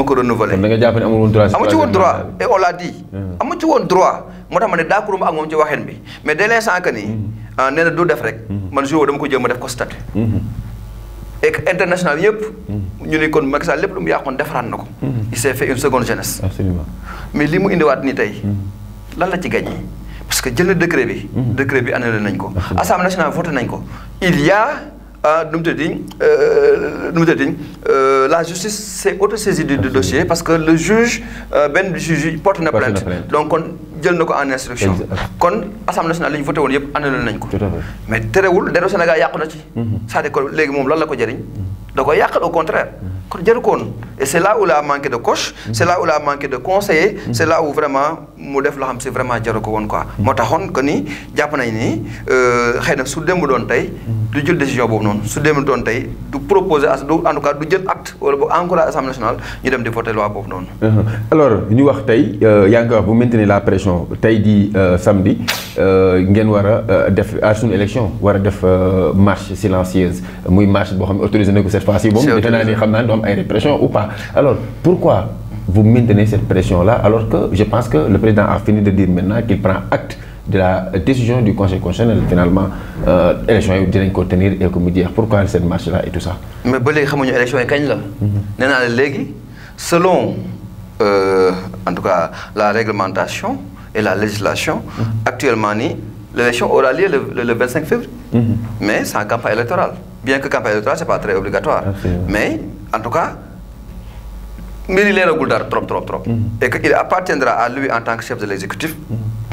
ko renouveler. da nga jàpp ne amul woon droit. amu ci woon droit et on l'a dit. amu ci woon droit moo tax ma ne d'accord ak moom ci waxin bi mais dès l'instant que ni nee na du def rek. man jour dama ko jéem a def ko statut. et que international yëpp. ñu ne kon Macky Sall lépp lu mu yàqoon defaraat na ko. il s'est fait une seconde jeunesse. Absolument. mais li mu indiwaat nii tey lan la ci gagné parce que jël na décret bi. décret bi annulé nañ ko. Assemblée nationale voté nañ ko. il y a. La justice s'est auto-saisie du dossier parce que le juge porte une plainte. Donc, on a en instruction. Quand l'Assemblée nationale a voté, on a annulé. Mais terewul dero Sénégal yàqu na ci. C'est-à-dire que léegi moom lan la ko jëriñ da ko yàqal au contraire. kon jaru ko woon et c'est là où il a manqué de coach. C'est là où il a manqué de conseiller. C'est là où vraiment mu def loo xam c'est vraiment jaru ko woon quoi. moo taxoon que ni jàpp nañ ni xëy na su démb doon tey du jël décision boobu noonu su démb doon tey du proposer en tout cas du jël acte wala boog encourage Assemblée nationale ñu dem di voter loi boobu noonu. Alors ñu wax tey yaa ngi wax bu maintenir la pression tey di samedi ngeen war a def à suñu élection war a def marche silencieuse muy marche boo xam ne autorisé na ko cette fois-ci moom defe naa ni xam naa ne du am ay répression ou pas alors pourquoi vous maintenez cette pression-là alors que je pense que le président a fini de dire maintenant qu'il prend acte de la décision du Conseil constitutionnel finalement élection yi dinañ ko tenir et que mu jeex pourquoi cette marche-là et tout ça. mais ba léegi xamuñu élection yi kañ la. nee naa la léegi selon en tout cas la réglementation et la législation. Actuellement nii l'élection aura lieu le 25 février. Mais sans campagne électorale. Bien que campagne électorale c'est pas très obligatoire. Mais en tout cas. Mais il est trop. Et qu'il appartiendra à lui en tant que chef de l'exécutif,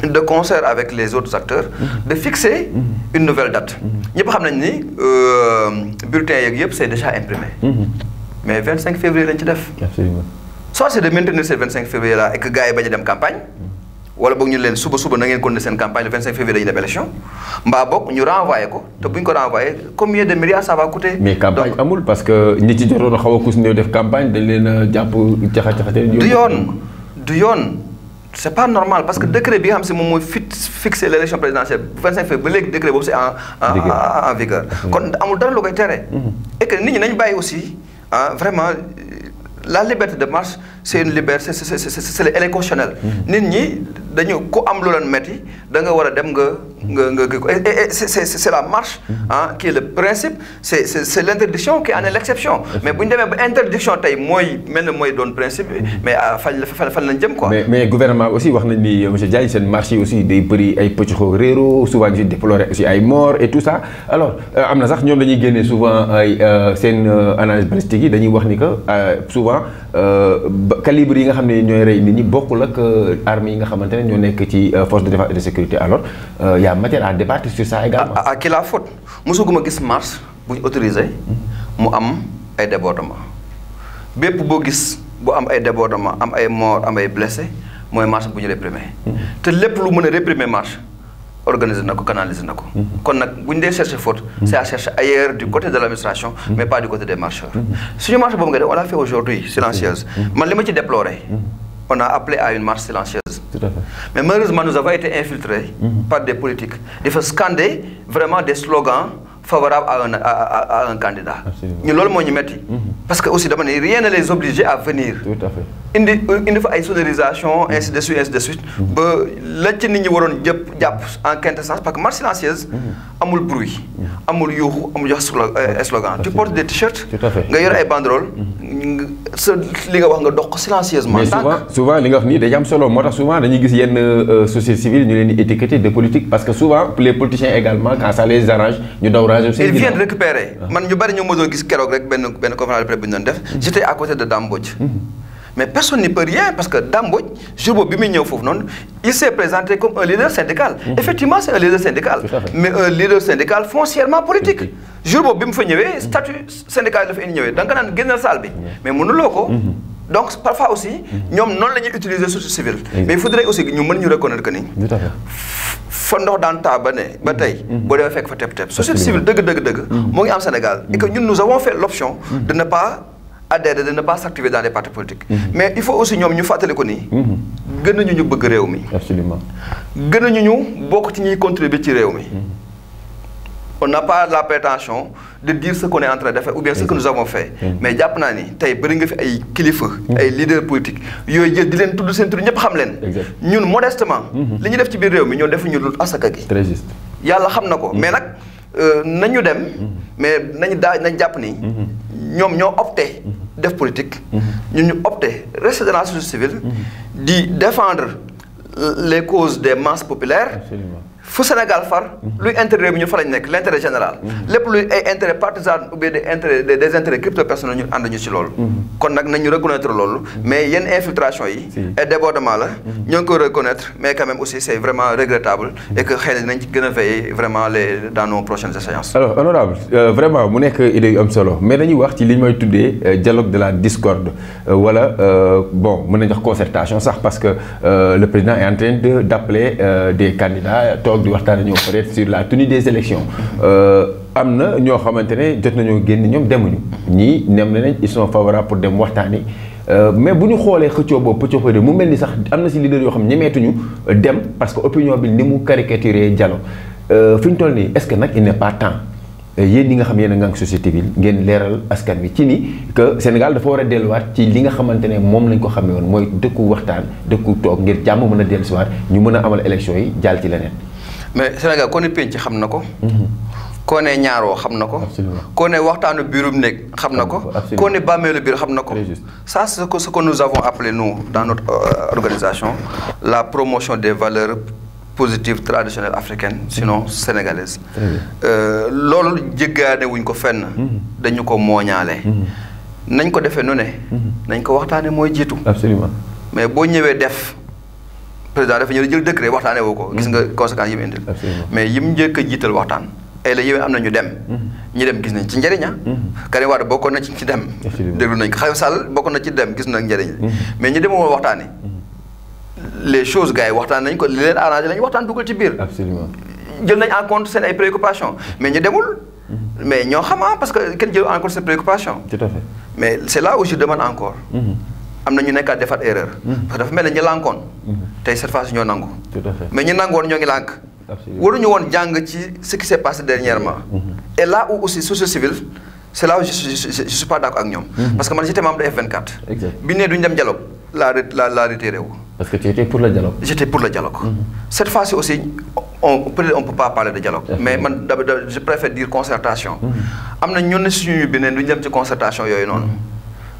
de concert avec les autres acteurs, de fixer une nouvelle date. Nous savons que le bulletin c'est déjà imprimé. Mais 25 février, absolument. Soit c'est de maintenir ce 25 février là et que les gars aient une campagne, ou alors nous avons une campagne le 25 février de l'élection, nous renvoyons ko, te buñ ko renvoyer combien de milliards ça va coûter? Mais campagne amul parce que nit yi jotto xawa kus ñew def campagne dañ leen japp jaxaté du yoon c'est pas normal parce que décret bi xam ci mom moy fixer l'élection présidentielle 25 février le décret bobu c'est en vigueur kon amul dara lu koy téré et que nit ñi nañ bayyi aussi vraiment la liberté de marche c'est une liberté elle est constitutionnelle nit ñi dañu ko am lu leen metti da nga wara dem nga c'est la marche qui est le principe c'est l'interdiction qui en est l'exception mais buñ démé ba interdiction tay moy melni moy doon principe mais fan lañ jëm quoi mais gouvernement aussi wax nañ ni monsieur Diagne sen marche aussi day bëri ay petit xoo réro souvent ñu déplorer aussi ay morts et tout ça alors amna sax ñom dañuy génné souvent ay sen analyse balistique yi dañuy wax ni que souvent calibre yi nga xamné ñoy rey nit ñi bokkul ak armes yi nga xamantene ñoo nekk ci force de défense et de sécurité alors il y a matière à débattre sur ça également. À qui la faute mosuguma gis marche bu ñu autorisé mu am ay débordement bépp boo gis bu am ay débordement am ay mort am ay blessé mooy marche bu ñu réprimer te lépp lu mën a réprimer marche organiser na ko canaliser na ko kon nag bu ñu dee chercher faute c'est à chercher ailleurs du côté de l'administration mais pas du côté des marcheurs suñu marche boobu nga def on l'a fait aujourd'hui silencieuse man li ma ci déplorer on a appelé à une marche silencieuse. Tout à fait. Mais malheureusement, nous avons été infiltrés par des politiques. Il faut scander vraiment des slogans favorable à un candidat. Ñu loolu moo ñu metti parce que aussi dama ne rien ne les obligeait à venir. Tout à fait. indi fa ay sonorisation ainsi de suite ba la ci nit ñi waroon jàpp en quintessence parce que marche silencieuse amul bruit amul yuuxu amul jox slogan tu portes des t-shirts nga yor ay banderole sa li nga wax nga dox ko silencieusement. mais souvent li nga wax nii day am solo moo tax souvent dañuy gis yenn société civile ñu leen di étiqueter de politique parce que souvent les politiciens également quand ça les arrange ñu daw rajo seen. ils viennent récupérer man ñu bari ñoo ma doon gis keroog rek benn conférence de presse bu ñu doon def. j'étais à côté de Dame Mbodj. Mais personne n'y peut rien parce que Dame Mbodj jour boobu bi muy ñëw foofu noonu il s'est présenté comme un leader syndical. Effectivement c'est un leader syndical. Mais un leader syndical foncièrement politique. jour boobu bi mu fa ñëwee statut syndical dafa indi ñëwee da nga naan génnal salle bi. mais mënuloo ko. donc parfois aussi ñoom noonu la ñuy utiliser société civile. mais il faudrait aussi ñu mën ñu reconnaître que ni. fa ndox daan taa ba ne ba tey. boo demee fekk fa tepp société civile dëgg. moo ngi am Sénégal et que ñun nous avons fait l'option de ne pas adhérer de ne pas s'activer dans les partis politiques. mais il faut aussi ñoom ñu fàttali ko nii. gën nañu ñu bëgg réew mi. absolument gën nañu ñu bokk ci ñuy contribuer ci réew mi. on n'a pas la prétention de dire ce qu'on est en train de faire ou bien ce que nous avons fait. mais jàpp naa ni tey bëri nga fi ay kilifa. ay leaders politiques yooyu jël di leen tudd seen tur ñëpp xam leen. ñun modestement. li ñu def ci biir réew mi ñoo defuñu lu asaka gi. très juste. yàlla xam na ko mais nag nañu dem. mais nañ jàpp ni. ñoom ñoo opté def politique. ñun ñu opté rester dans la société civile. di défendre les causes des masses populaires. Absolument. fu Sénégal far. luy intérêt bi ñu fa lañ nekk l' intérêt général. lépp luy ay intérêt partisan ou bien des intérêts crypto personnels ñu ànd ñu ci loolu. kon nag nañu reconnaître loolu. mais yenn infiltration yi. et débordement la. ñoo ngi koy reconnaître mais quand même aussi c' est vraiment regrettable. et que xëy na dinañ ci gën a veiller vraiment dans nos prochaines séances. alors honorable vraiment mu nekk idée yu am solo mais dañuy wax ci li ñu may tuddee dialogue de la discorde wala bon mën nañu wax concertation sax parce que le président est en train d' appeler des candidats toog di waxtaan ñoo peut-être sur la tenue des élections am na ñoo xamante ne jot nañoo génn ñoom demuñu ñii nem nañ ils sont favorables pour dem waxtaani mais bu ñu xoolee xëccoo boobu pëccoo pëccoo mu mel ni sax am na si leader yoo xam ñemeetuñu dem parce que opinion bi ni mu caricaturé Diallo fi ñu toll nii est-ce que nag il n'est pas temps yéen ñi nga xam yéen a ngi société civile ngeen leeral askan wi ci ni que Sénégal dafa war a delluwaat ci li nga xamante ne moom lañ ko xamee woon mooy dëkku waxtaan dëkku toog ngir jàmm mën a dellusiwaat ñu mën a amal élection yi jàll ci leneen. mais Sénégal koo ne penc xam na ko. koo ne ñaaroo xam na ko. koo ne waxtaanu biirum néeg xam na ko. koo ne bàmmeelu biir xam na ko. ça c'est ce que nous avons appelé nous dans notre organisation la promotion des valeurs positives traditionnelles africaines sinon sénégalaises. loolu jéggaane wuñ ko fenn. dañu ko mooñaale. nañ ko defee nu ne. nañ ko waxtaane mooy jiitu. absolument mais boo ñëwee def. président dafa ñëw jël décret waxtaanee woo ko. gis nga conséquences yi mu indil. mais yim njëkk a jiital waxtaan. ay la yéwén am na ñu dem. ñu dem gis nañ ci njëriña. Karim Wade bokkoon na ci dem. déglu nañ ko Khalifa Sall bokkoon na ci dem gis nañ njëriñ. mais ñu demoo waxtaanee. les choses gars yi waxtaan nañ ko li leen arrangé lañ waxtaan dugal ci biir. absolument jël nañ en compte seen ay préoccupations mais ñu demul. mais ñoo xamaa parce que kenn jël en compte seen préoccupations. tout à fait mais c' est là où je demande encore. am na ñu nekkaat defaat erreur. parce que dafa mel ne ñu lànkoon. tey cette fois ñoo nangu. tout à fait mais ñu nangoon ñoo ngi lànk. waruñu woon jàng ci ce qui s' est passé dernièrement. et là où aussi société civile c' est là où je suis pas d' accord ak ñoom. parce que man j'étais membre de F24. exact bi ne duñu dem dialogue la retiré wu. parce que tu étais pour le dialogue. j'étais pour le dialogue. cette fois-ci aussi peut-être on peut pas parler de dialogue. mais man je préfère dire concertation. am na ñun suñu bi ne duñu dem ci concertation yooyu noonu.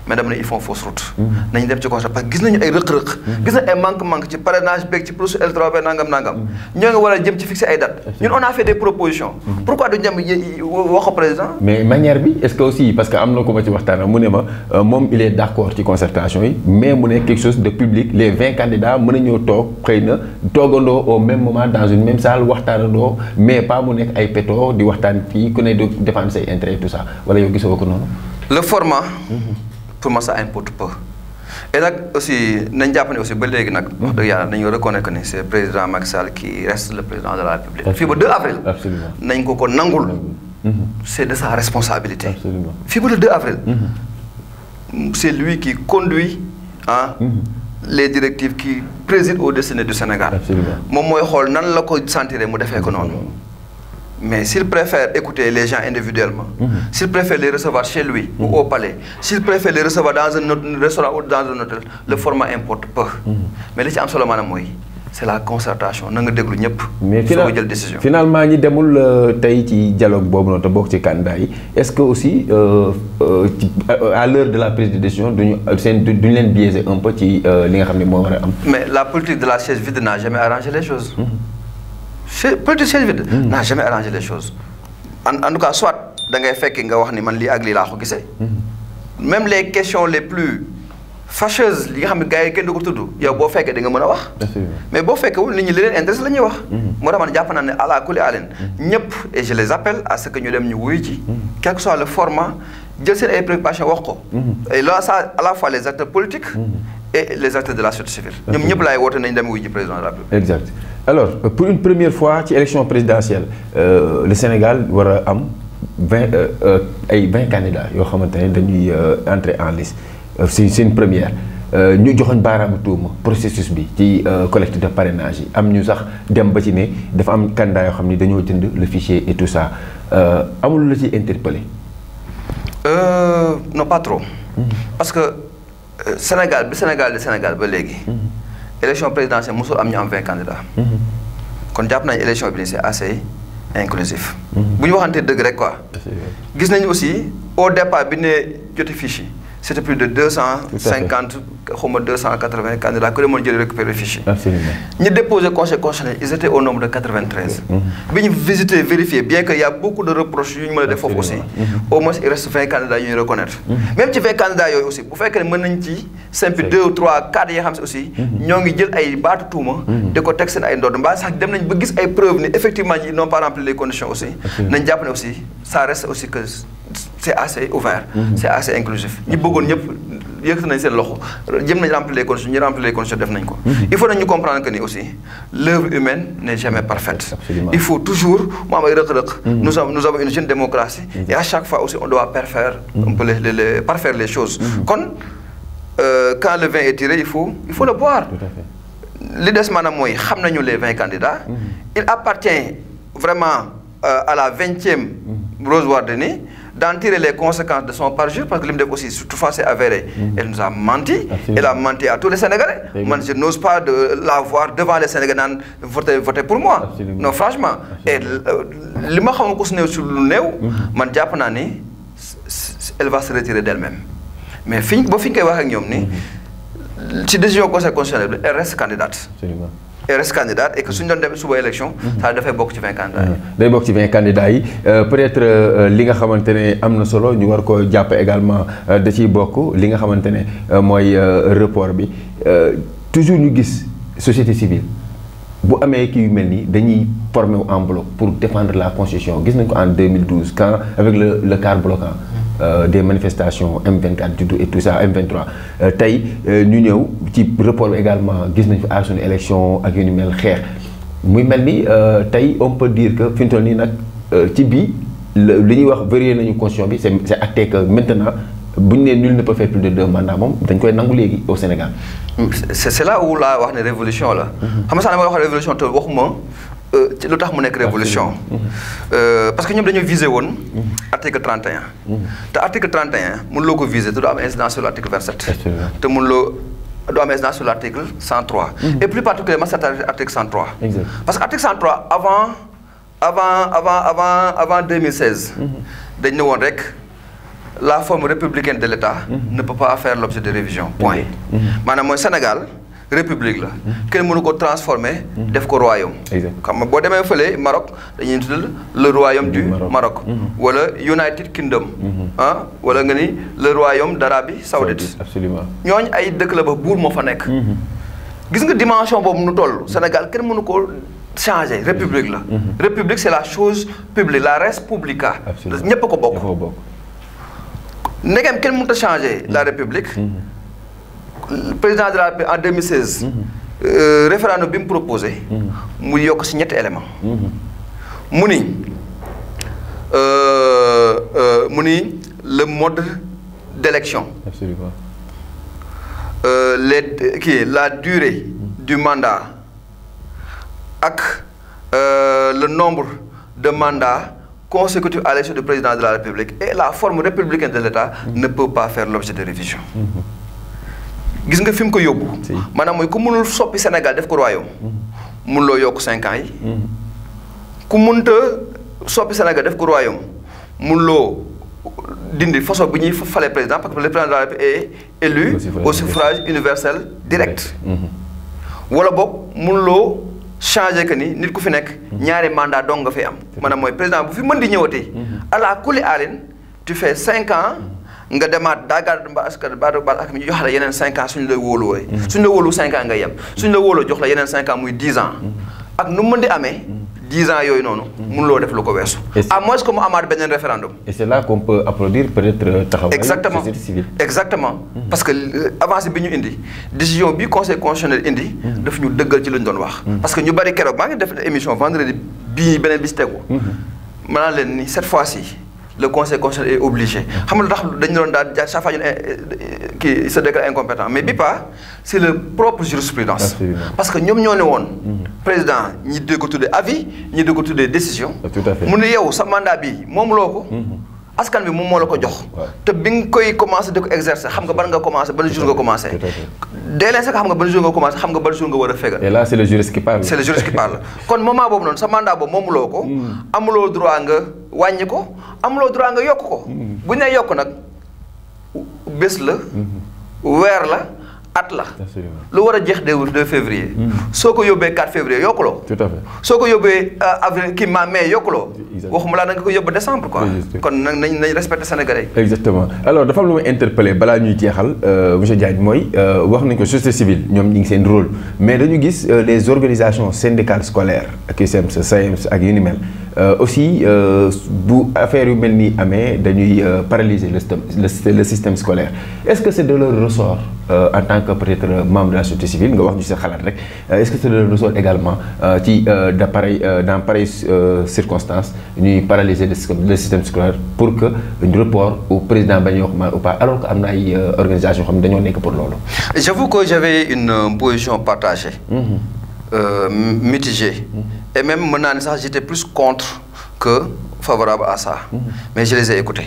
mais dama ne ils font fausse route. nañu dem ci concertation parce que gis nañu ay rëq-rëq. gis nañu ay manque-manque ci parrainage beeg ci processus électoral nangam. ñoo ngi war a jëm ci fixer ay dates. ñun on a fait des propositions. pourquoi duñu dem wax ko président. mais manière bi est-ce que aussi parce que am na ko ma ci waxtaan mu ne ma moom il est d'accord ci concertation yi mais mu ne quelque chose de public les 20 candidats mën nañoo toog xëy na toogandoo au même moment dans une même salle waxtaanandoo mais pas mu nekk ay péto di waxtaan fii ku ne di défendre say intérêts tout ça wala yow gisoo ko noonu. le format. pour moi ça importe peu et nag aussi nañ jàpp ne aussi ba léegi nag wax dëgg yàlla nañu reconnaître que ni c'est le président Macky Sall qui reste le président de la République fii ba 2 avril nañ ko nangul c'est de sa responsabilité fii ba le 2 avril c'est lui qui conduit les directives qui président au destiné du Sénégal moom mooy xool nan la ko sentiré mu defee ko noonu Mais s'il préfère écouter les gens individuellement, s'il préfère les recevoir chez lui ou au palais, s'il préfère les recevoir dans un restaurant ou dans un hôtel, le format importe peu. Mais ce qui est important, c'est la concertation. Nous devons mais décision. Finalement, nous avons un dialogue est-ce que aussi, à l'heure de la prise de décision, nous devons biaiser un peu mais la politique de la chaise vide n'a jamais arrangé les choses. La politique de la chaise vide n'a jamais arrangé les choses. En tout cas, soit même les questions les plus fâcheuses, les gens qui ont dit que yow boo fekkee da nga mën a wax. Mais boo fekkewul nit ñi li leen intéresse la ñuy wax. moo tax man jàpp naa ne ala kulli aalen ñëpp et je les appelle à ce que ñu dem ñu wuyu ci. Quel que soit le format jël seen ay préoccupations wax ko. Et là ça à la fois les acteurs politiques. Et les acteurs de la société civile. ñoom ñëpp laay woote nañ dem wuyu ji président de la République. Exact. Alors pour une première fois ci élection présidentielle le Sénégal war a am 20 candidats yoo xamante ne dañuy entrer en liste. C'est une première ñu joxoñ baaraamu tuuma processus bi ci collecte de parrainage yi am ñu sax dem ba ci ne dafa am candidat yoo xam ni dañoo jënd le fichier et tout ça amul la ci interpellé. Non pas trop. Parce que Sénégal ba léegi. Élection présidentielle mosul am ñu am 20 candidats. Kon jàpp nañu élection bi c'est assez inclusif. Bu ñu waxante dëgg rek quoi. Gis nañu aussi au départ bi ne joti fichier. C'était plus de 250, 280 candidats que le monde a récupéré le fichier. Nous déposé le conseil constitutionnel, ils étaient au nombre de 93. Nous visité, vérifié, bien qu'il y a beaucoup de reproches, aussi. Au moins, il reste 20 candidats à reconnaître. Même si 20 candidats aussi, pour faire que nous avons 2 ou 3, 4 aussi, nous avons dit qu'ils ont tout le monde, de contexte et d'ordre. Nous avons vu des preuves, effectivement, ils n'ont pas rempli les conditions aussi. Nous avons aussi, ça reste aussi que c'est assez ouvert, c'est assez inclusif. Nous avons rempli les conditions, il faut nous comprendre que aussi l'œuvre humaine n'est jamais parfaite. Absolument. Il faut toujours, nous avons une jeune démocratie et à chaque fois aussi on doit parfaire les choses. Quand le vin est tiré, il faut le boire. L'idée c'est les 20 candidats. Il appartient vraiment à la 20e Rose Wardini d'en tirer les conséquences de son parjure, parce que l'IMDEF aussi, toutefois, c'est avéré. Elle nous a menti. Absolument. Elle a menti à tous les Sénégalais. Moi, je n'ose pas la voir devant les Sénégalais voter pour moi. Absolument. Non, franchement. Absolument. Et ce que je sais sur le néo, elle va se retirer d'elle-même. Mais si vous avez une décision conseil constitutionnel, elle reste candidate. Absolument. Elle reste candidate et que si nous avons une élection, ça doit faire beaucoup de 20 candidats. Day bokk ci 20 candidats yi peut-être li nga xamantene amna solo ñu war ko japp également da ci bokk li nga xamantene moy report bi toujours ñu gis société civile bu amé ki yu melni dañuy former en bloc pour défendre la constitution gis nañ ko en 2012 quand avec le quart bloquant des manifestations M24 du et tout ça M23 tay ñu ñëw ci report également gis nañ fi à son élection ak yu mel xeex muy melni tay on peut dire que fi mu toll nii nag ci bi li ñuy wax vérifier nañu constitution bi c'est acté que maintenant bu ñu nee nul ne peut faire plus de 2 mandats moom dañ koy nangu léegi au Sénégal. C'est là où la wax ne révolution la. xam nga sax dama wax révolution te waxuma ci lu tax mu nekk révolution. Parce que ñoom dañoo visé woon. article 31. te article 31 mënuloo ko visé te du am incidence sur l'article 27. te mënuloo du am incidence sur l'article 103. Et plus particulièrement cet article 103. Exact. Parce que article 103 avant 2016. dañ ne woon rek la forme républicaine de l'État ne peut pas faire l'objet de révision. Point. Maanaam mooy Sénégal. République la kenn mënu ko transformer def ko royaume. Xam nga boo demee fële Maroc dañuy tuddal le royaume du Maroc. Wala United Kingdom. Wala nga ni le royaume d'Arabie Saoudite. Absolument. ñooñ ay dëkk la ba buur moo fa nekk. Gis nga dimension boobu nu toll Sénégal kenn mënu ko changer république la. République c'est la chose publique la res publica. ñëpp ko bokk. Ndegem kenn mënut a changer la république. Le président de la République en 2016, référendum bi mu proposé, mu yokk ci ñetti éléments. mu ni le mode d'élection. Absolument. La durée du mandat ak le nombre de mandat consécutif à l'élection du président de la République et la forme républicaine de l'État ne peut pas faire l'objet de révision. gis nga fi mu ko yóbbu. maanaam mooy ku mënul soppi Sénégal def ko royaume. mënuloo yokk 5 ans yi. ku mënta soppi Sénégal def ko royaume mënuloo dindi façon bi ñuy fale président parce que le président de la République est élu au suffrage universel direct. wala boog mënuloo changer que ni nit ku fi nekk ñaari mandat dong nga fi am. maanaam mooy président bu fi mën di ñëwatee. ala kulli alin tu fais 5 ans. nga demaat daagaat baal ak ñu jox la yeneen 5 ans suñu la wóoluwee. suñu la wóolu 5 ans nga yem. suñu la wóoloo jox la yeneen 5 ans muy 10 ans. ak nu mu mën di amee. 10 ans yooyu noonu. mënuloo def lu ko weesu. à moins que mu amaat beneen référendum. et c'est là qu'on peut applaudir peut-être taxawaay. exactement société civile. exactement. parce que avancée bi ñu indi décision bi conseil constitutionnel indi. daf ñu dëggal ci lu ñu doon wax. parce que ñu bari keroog maa ngi def émission vendredi bii beneen bis tegu. ma naan leen ni cette fois-ci. le conseil constitutionnel est obligé xam nga lu tax dañu doon daal chaque fois ñu kii se déclare incompétent mais bi pas c'est le propre jurisprudence. Absolument. Parce que ñoom ñoo ne woon. président ñi di ko tuddee avis ñi di ko tuddee décision. tout à fait mu ne yow sa mandat bi moom loo ko. askan bi moom moo la ko jox. te bi nga koy commencé di ko exercer xam nga ban nga commencé ban jour nga commencé. dès l'instant xam nga ban jour nga commencé xam nga ban jour nga war a fegal. et là c'est le juriste qui parle. c'est le juriste qui parle kon moment boobu noonu sa mandat boobu moomuloo ko. amuloo droit nga wàññi ko amuloo droit nga yokk ko. bu ñu nee yokk nag bés la. weer la at la. lu war a jeex 2 février. soo ko yóbbee 4 février yokkuloo. tout à fait soo ko yóbbee avril kii mai yokkuloo. waxuma laa da nga ko yóbbu décembre quoi. kon nag nañ respecté Sénégalais. exactement alors dafa am lu may interpellé balaa ñuy jeexal monsieur Diagne mooy wax nañ ko société civile ñoom ñu ngi seen rôle mais dañu gis les organisations syndicales scolaires ak USEMS SAEMS ak yu ni mel aussi bu affaire yu mel nii amee dañuy paralyser le système scolaire est-ce que c'est de leur ressort en tant que peut-être membre de la société civile nga wax ñu sa xalaat rek est-ce que c'est de leur ressort également ci dans pareilles circonstances ñuy paralyser le système scolaire pour que un report au président bañ a wax mal ou pas alors que am na ay organisations yoo xam ne dañoo nekk pour loolu. J'avoue que j'avais une position partagée. Mitigée. Et même maintenant j'étais plus contre que favorable à ça. Mais je les ai écoutés.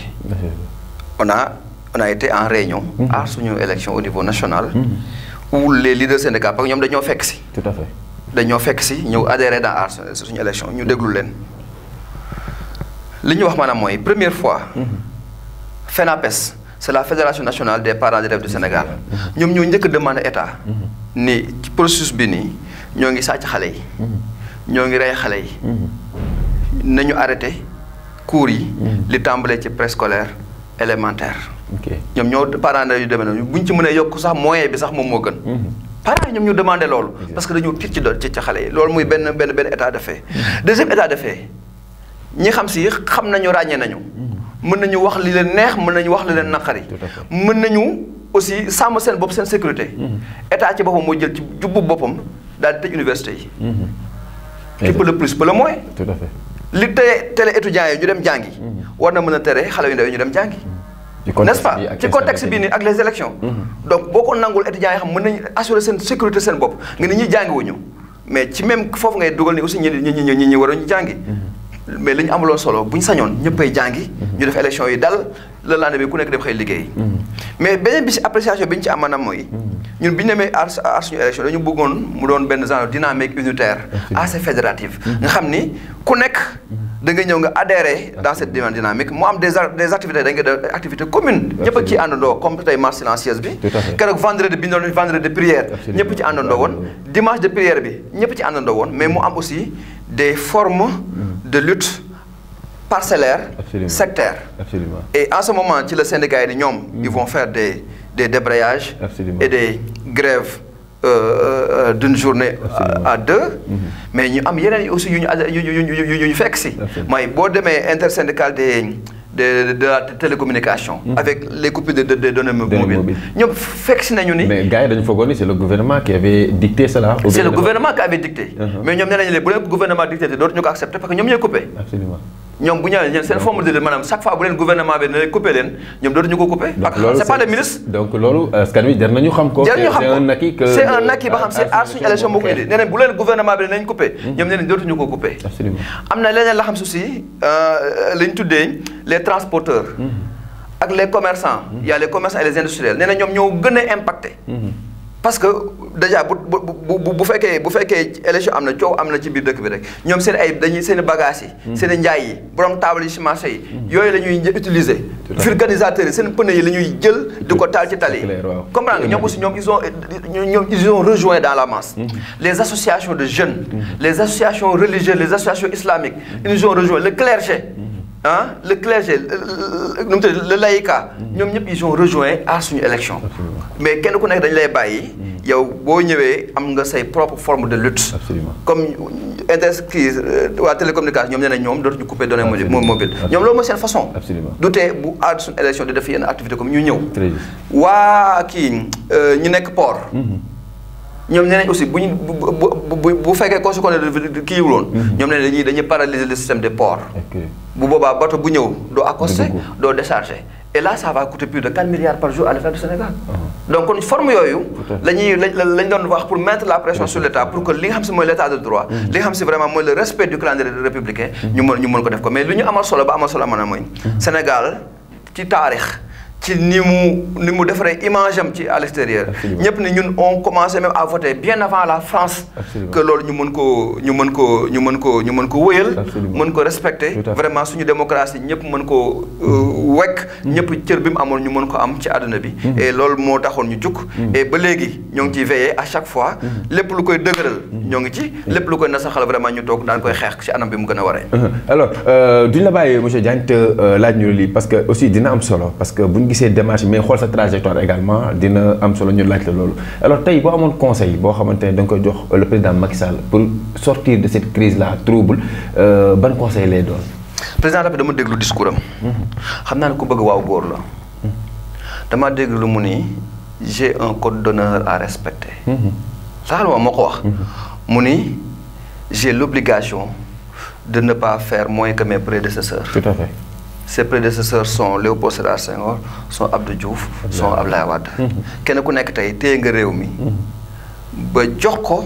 On a été en réunion à suñu élection au niveau national où les leaders syndicaux parce que ñoom dañoo fekk si. Tout à fait. dañoo fekk si ñëw adhéré dans à suñu élection ñu déglu leen. li ñu wax maanaam mooy première fois. FENAPES c'est la fédération nationale des parents d'élèves du Sénégal. ñoom ñoo njëkk a demandé état. ni ci processus bi nii ñoo ngi sàcc xale yi. ñoo ngi rey xale yi. nañu arrêté cours yi. li tàmbalee ci préscolaire élémentaire. ñoom ñoo parents yu demee noonu buñ ci mënee yokk sax moyen bi sax moom moo gën. parents yi ñoom ñu demandé loolu. parce que dañoo tiit ci xale yi loolu muy benn état de fait. deuxième état de fait ñi xam si xam nañu ràññee nañu. mën nañu wax li leen neex mën nañu wax li leen naqari. mën nañu aussi sàmm seen bopp seen sécurité. état ci boppam moo jël ci jubbu boppam daal di tëj université yi. qui peut le plus peut le moins. tout à fait. li télé étudiants yi ñu dem jàngi. war na mën a tere xale yu ndaw yi ñu dem jàngi. n'est-ce pas ci contexte bii nii ak les élections. donc boo ko nangul étudiants yi xam mën nañu assurer seen sécurité seen bopp nga ni ñi jàngiwuñu mais ci même foofu ngay dugal ni aussi ñi war a ñu jàngi. mais li ñu amuloon solo bu ñu sañoon ñëppay jàngi. ñu def élection yi dal le lendemain bi ku nekk dem xëy liggéey. mais beneen bi si appréciation bi ñu ci am maanaam mooy. ñun bi ñu demee aar suñu élection dañu bëggoon mu doon benn genre dynamique unitaire. assez fédérative. nga xam ni ku nekk. da nga ñëw nga adhérer dans cette dynamique mu am des activités da nga def activités communes. ñëpp a ci àndandoo comme tey marche silencieuse bi. keroog vendredi bi ñu doon vendredi de prière. ñëpp ci àndandoo woon. dimanche de prière bi ñëpp ci àndandoo woon mais mu am aussi des formes de lutte parcellaire, sectaire. Absolument. Et en ce moment, ci le syndicat yi ñoom ils vont faire des débrayages. Absolument. Et des grèves d'une journée à deux. Mais ñu am yeneen aussi yu ñu fekk si. mooy boo demee intersyndical de la télécommunication. Avec les coupures de données mobiles. ñoom fekk si nañu ni. mais gars yi dañu foogoon ni c'est le gouvernement qui avait dicté cela. C'est le gouvernement qui avait dicté. Mais ñoom nee nañu ne bu leen gouvernement dicté dootuñu ko accepter parce que ñoom ñooy coupé. Absolument. ñoom bu ñëwee seen forme de maanaam chaque fois bu leen gouvernement bi ne leen coupé leen ñoom dootuñu ko coupé. parce que c'est pas le ministre. donc loolu askan wi jar nañu xam ko. jar nañu xam ko c'est un acquis ba xam c'est aar suñu élection moo ko indi nee nañ bu leen gouvernement bi ne nañ coupé. ñoom nee nañ dootuñu ko coupé. absolument am na leneen la xam su si li ñu tuddee les transporteurs. ak les commerçants. Il y a les commerçants et les industriels nee na ñoom ñoo gën a impacté. parce que déjà bu fekkee élection am na coow am na ci biir dëkk bi rek ñoom seen ay dañuy seen bagages yi. seen njaay yi borom table yi ci marché yi. yooyu la ñuy utiliser. vulgarisateurs yi seen pneu yi la ñuy jël di ko taal ci tali yi. comprendre nga ñoom aussi ñoom ils ont rejoint dans la masse. les associations de jeunes. les associations religieuses les associations islamiques. ils ont rejoint le clergé. le clergé le laïcat ñoom ñëpp ils ont rejoint à suñu élection mais kenn ku nekk dañ lay bàyyi yow boo ñëwee am nga say propre forme de lutte comme waa télécommunication ñoom nee na ñoom dootuñu couper données mobile ñoom loolu mooy seen façon du tee bu aad suñu élection di def yenn activité comme ñu ñëw waa ñu nekk port ñoom nee nañ aussi bu fekkee conséquence kii wuloon ñoom nee nañ dañuy paralyser le système des ports bu boobaa bateau bu ñëw doo accosté doo déchargé et là ça va coûter plus de 4 milliards par jour à l'État du Sénégal donc kon forme yooyu lañ doon wax pour mettre la pression sur l'État pour que li nga xam si mooy l'État de droit li nga xam si vraiment mooy le respect du calendrier républicain ñu mën ko def ko mais lu ñu amal solo ba amal solo mooy Sénégal ci taarix ci ni mu defaree image am ci à l'extérieur ñëpp ne ñun on commençait même à voter bien avant la France que loolu ñu mën ko wëyal mën ko respecter vraiment suñu démocratie ñëpp mën ko wekk ñëpp cër bi mu amoon ñu mën ko am ci àdduna bi et loolu moo taxoon ñu jukk et ba léegi ñoo ngi ciy veiller à chaque fois lépp lu koy dëgëral ñoo ngi ci lépp lu koy nasaxal vraiment ñu toog daan koy xeex ci anam bi mu gën a waree alors duñ la bàyyi monsieur Diagne te laaj ñu lii parce que aussi dina am solo parce que gisee démarche mais xool sa trajectoire également dina am solo ñu laaj la loolu alors tey boo amoon conseil boo xamante ne da nga koy jox le président Macky Sall pour sortir de cette crise là trouble ban conseil lay doon. président dafa dama déglu discours am. xam naa ne ku bëgg waaw góor la. dama déglu mu ni j'ai un code d'honneur à respecter. saxal moo ko wax. mu ni j'ai l'obligation de ne pas faire moins que mes prédécesseurs. Tout à fait. Ses prédécesseurs sont Léopold Sédar Senghor, sont Abdou Diouf, sont Abdoulaye Wade. Kenn ku nekk tey téye nga réew mi ba jox ko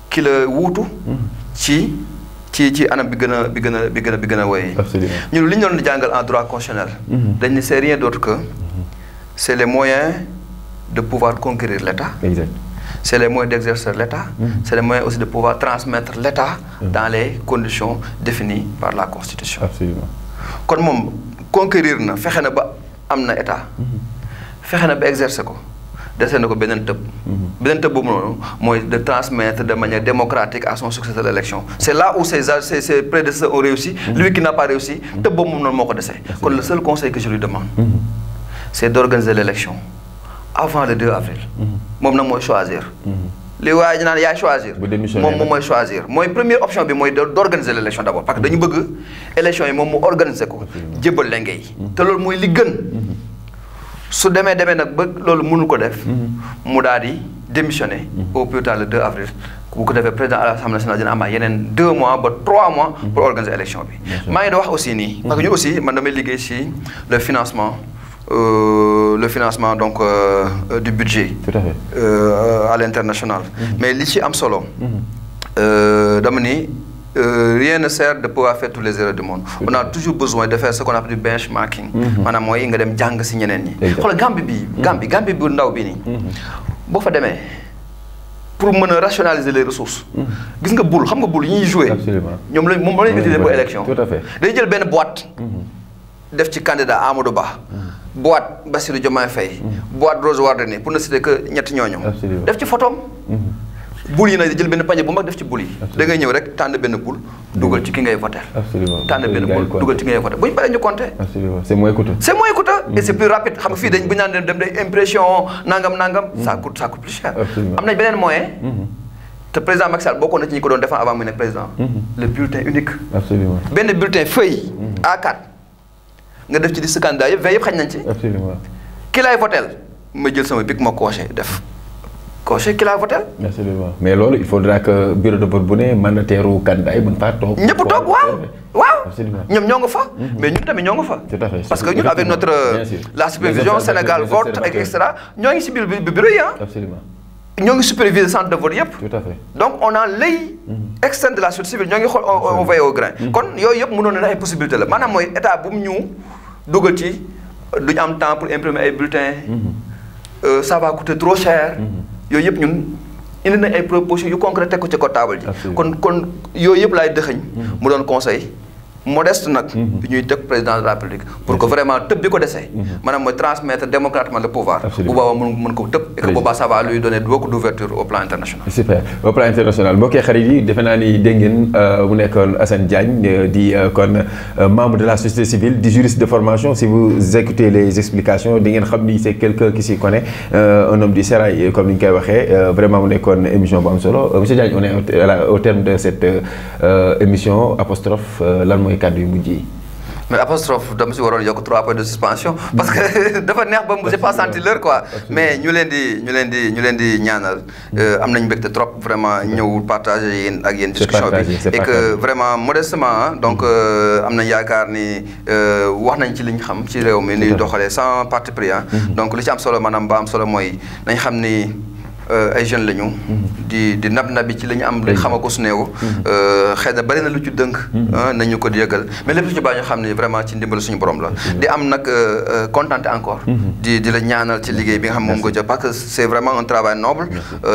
ki la wuutu ci anam bi gën a woy ñun li ñu doon jàngal en droit constitutionnel dañ ne c'est rien d'autre que c'est les moyens de pouvoir conquérir l'État. Exact. C'est les moyens d'exercer l'État, c'est les moyens aussi de pouvoir transmettre l'État dans les conditions définies par la Constitution. Absolument. Kon moom conquérir na fexe na ba am na état fexe na ba exercer ko dese na ko beneen tëb boobu noonu mooy de transmettre de manière démocratique à son successeur l'élection. C'est là où ses prédécesseurs ont réussi, lui qui n'a pas réussi tëb boobu moom noonu moo ko dese. Kon le seul conseil que je lui demande c'est d'organiser l'élection avant le 2 avril. moom nag mooy choisir. li waaye ñu naan yaay choisir moom mooy choisir mooy première option bi mooy d'organiser l'élection d'abord parce que dañu bëgg élection yi moom mu organiser ko jébbal lenge yi te loolu mooy li gën su demee nag ba loolu mënu ko def mu daal di démissionner au plus tard le 2 avril bu ko defee président à l'Assemblée nationale dina am yeneen 2 mois ba 3 mois pour organiser élection bi maa ngi di wax aussi nii parce que ñu aussi man damay liggéey ci le financement donc du budget. Tout à fait. À l'international. Mais li ci am solo. dama ni rien ne sert de pouvoir faire toutes les erreurs du monde. On a toujours besoin de faire ce qu'on appelle du benchmarking. maanaam mooy nga dem jàng ci ñeneen ñi. xoolal Gambie bu ndaw bi nii. boo fa demee pour mën a rationaliser les ressources. gis nga boule xam nga boule yi ñuy jouer. Absolument. ñoom moom lañu utiliser pour élection. Tout à fait. day jël benn boîte. def ci candidat Amadou Ba. boîte Bassirou Diomaye Faye. boîte Rose Wardini pour ne citer que ñetti ñooñu. def ci photom bul yi nag jël benn panier bu mag def ci bul yi. da ngay ñëw rek tànn benn bul dugal ci ki ngay voter. tànn benn bul dugal ci ki ngay voter bu ñu paree ñu compter. c'est moins coûteux. c'est moins coûteux et c'est plus rapide xam nga fii dañ bu ñu naan dem day impression nangam. ça coûte plus cher. am nañ beneen moyen. te président Macky Sall bokkoon na ci ñi ko doon défendre avant muy nekk président. le bulletin unique. absolument benn bulletin feuille A4. nga def ci liste candidat yëpp vingt yëpp xañ nañ ci. absolument. ki lay votel ma jël sama bic ma coché def coché qui l'a voté. absolument mais loolu il faudra que bureau de vote bu ne mandataire u candidat yi mën faa toog. ñëpp toog waaw. ñoom ñoo nga fa. mais ñun tamit ñoo nga fa. tout à fait parce que ñun avec notre la supervision Sénégal vote et etc. ñoo ngi si biir bureau yi absolument. ñoo ngi superviser centre de vote yëpp. tout à fait donc on a l'œil externe de la société civile ñoo ngi xool on veille au grain. kon yooyu yëpp mënoon na ay possibilité la maanaam mooy état bu mu ñu dugal ci duñu am temps pour imprimer ay bulletins. Ça va coûter trop cher. yooyu yëpp ñun indi nañ ay propositions yu concrètes teg ko ci ko table ji. kon yooyu yëpp laay dëxëñ. mu doon conseil modeste nag. bi ñuy teg président de la République. pour que vraiment tëb bi ko desee. maanaam mooy transmettre démocratiquement le pouvoir. bu boobaa mën ko tëb. et que boobaa ça va lui donner beaucoup d'ouverture au plan international. super au plan international mbokki xarit yi defe naa ni dégg ngeen mu nekkoon Assane Diagne di kon membre de la société civile di juriste de formation si vous écoutez les explications di ngeen xam ni c'est quelqu'un qui s'y connaît un homme du sérail comme ni ñu koy waxee vraiment mu nekkoon émission bu am solo monsieur Diagne on est au terme de cette émission apostrophe lan mooy kàddu yu mujj yi. mais apostrophe dama si waroon yokk 3 points de suspension parce que dafa neex ba j'ai pas senti l'heure quoi mais ñu leen di ñaanal am nañu mbégte trop vraiment ñëw partager yéen ak yéen discussion bi et que vraiment modestement donc am nañ yaakaar ni wax nañ ci li ñu xam ci réew mi ni doxalee sans parti pris donc li ci am solo maanaam ba am solo mooy nañ xam ni ay jeunes lañu. di nab-nabi ci li ñu am. li xama ko su néew. xëy na bari na lu ci dënk. nañu ko yëgal mais lépp lu ci baax ñu xam ne vraiment ci ndimbal suñu borom la. di am nag contenté encore. di la ñaanal ci liggéey bi nga xam moom nga jël parce que c'est vraiment un travail noble.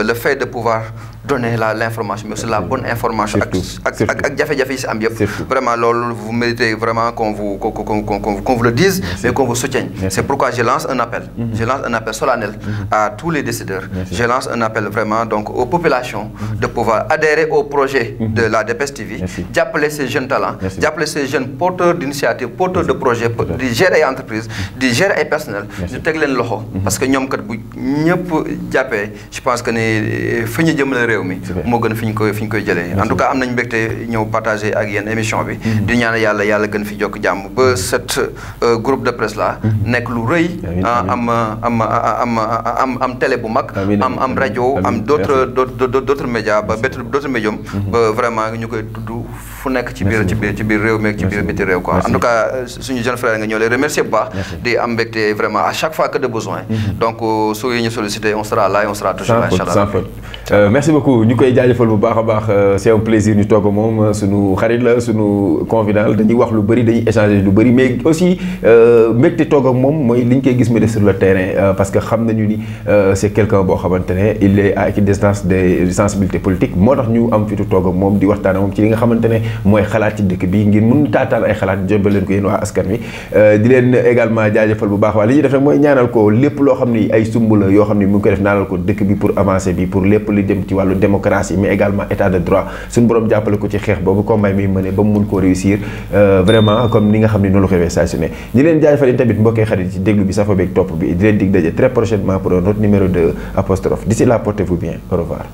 le fait de pouvoir donner l'information mais aussi la bonne information. ak jafe-jafe yi si am yëpp. vraiment loolu vous méritez vraiment qu'on vous le dise. mais qu'on vous soutienne. c'est pourquoi je lance un appel. je lance un appel solennel à tous les décideurs. Je lance un appel vraiment donc aux populations de pouvoir adhérer au projet de la DPS TV, d'appeler ces jeunes talents, d'appeler ces jeunes porteurs d'initiatives, porteurs de projets, de gérer entreprises, de gérer personnel, de teg leen loxo parce que ñoom kat bu ñëpp jàppee je pense que ne fi ñu jëmale réew mi moo gën fi ñu koy jëlee. En tout cas am nañu mbégte ñëw partager ak yéen émission bi. di ñaan yàlla gën fi jokk jàmm ba cette groupe de presse là nekk lu rëy am télé bu mag. am rajo am d'autres médias ba d'autres médiums ba vraiment ñu koy tudd fu nekk ci biir réew mi ak ci biir biti réew quoi. En tout cas suñu jeune frère nga ñoo lay remercier bu baax di am mbégte vraiment à chaque fois que de besoin donc su ñu solliciter on sera là et on sera toujours là inchallah. Merci beaucoup ñu koy jaajëfal bu baax a baax c'est un plaisir ñu toog moom suñu xarit la suñu convident dañuy wax lu bëri dañuy échanger lu bëri mais aussi mbégte toog ak moom mooy li ñu koy gis mu def sur le terrain parce que xam nañu ni c'est quelqu'un boo xamante ne il est à équidistance des sensibilités politiques moo tax ñu am fitu toog ak moom di waxtaan ak moom ci li nga xamante ne mooy xalaat ci dëkk bi ngir mun taataan ay xalaat jëmbal leen ko yéen waa askan wi di leen également jaajëfal bu baax waa li ñuy def rek mooy ñaanal ko lépp loo xam ni ay sumb la yoo xam ni mu ngi koy def naanal ko dëkk bi pour avancer bi pour lépp li dem ci wàllu démocratie mais également état de droit suñu borom jàppale ko ci xeex boobu combat mi mëne ba mu mun koo réussir vraiment comme ni nga xam ne noonu la ko defee saa su ne ñi leen jaajëfal tamit mbokkee xarit ci déglu bi safa beeg topp bi di leen dig daje très prochainement pour un autre numéro de apostrophe d'ici là portez-vous bien au revoir.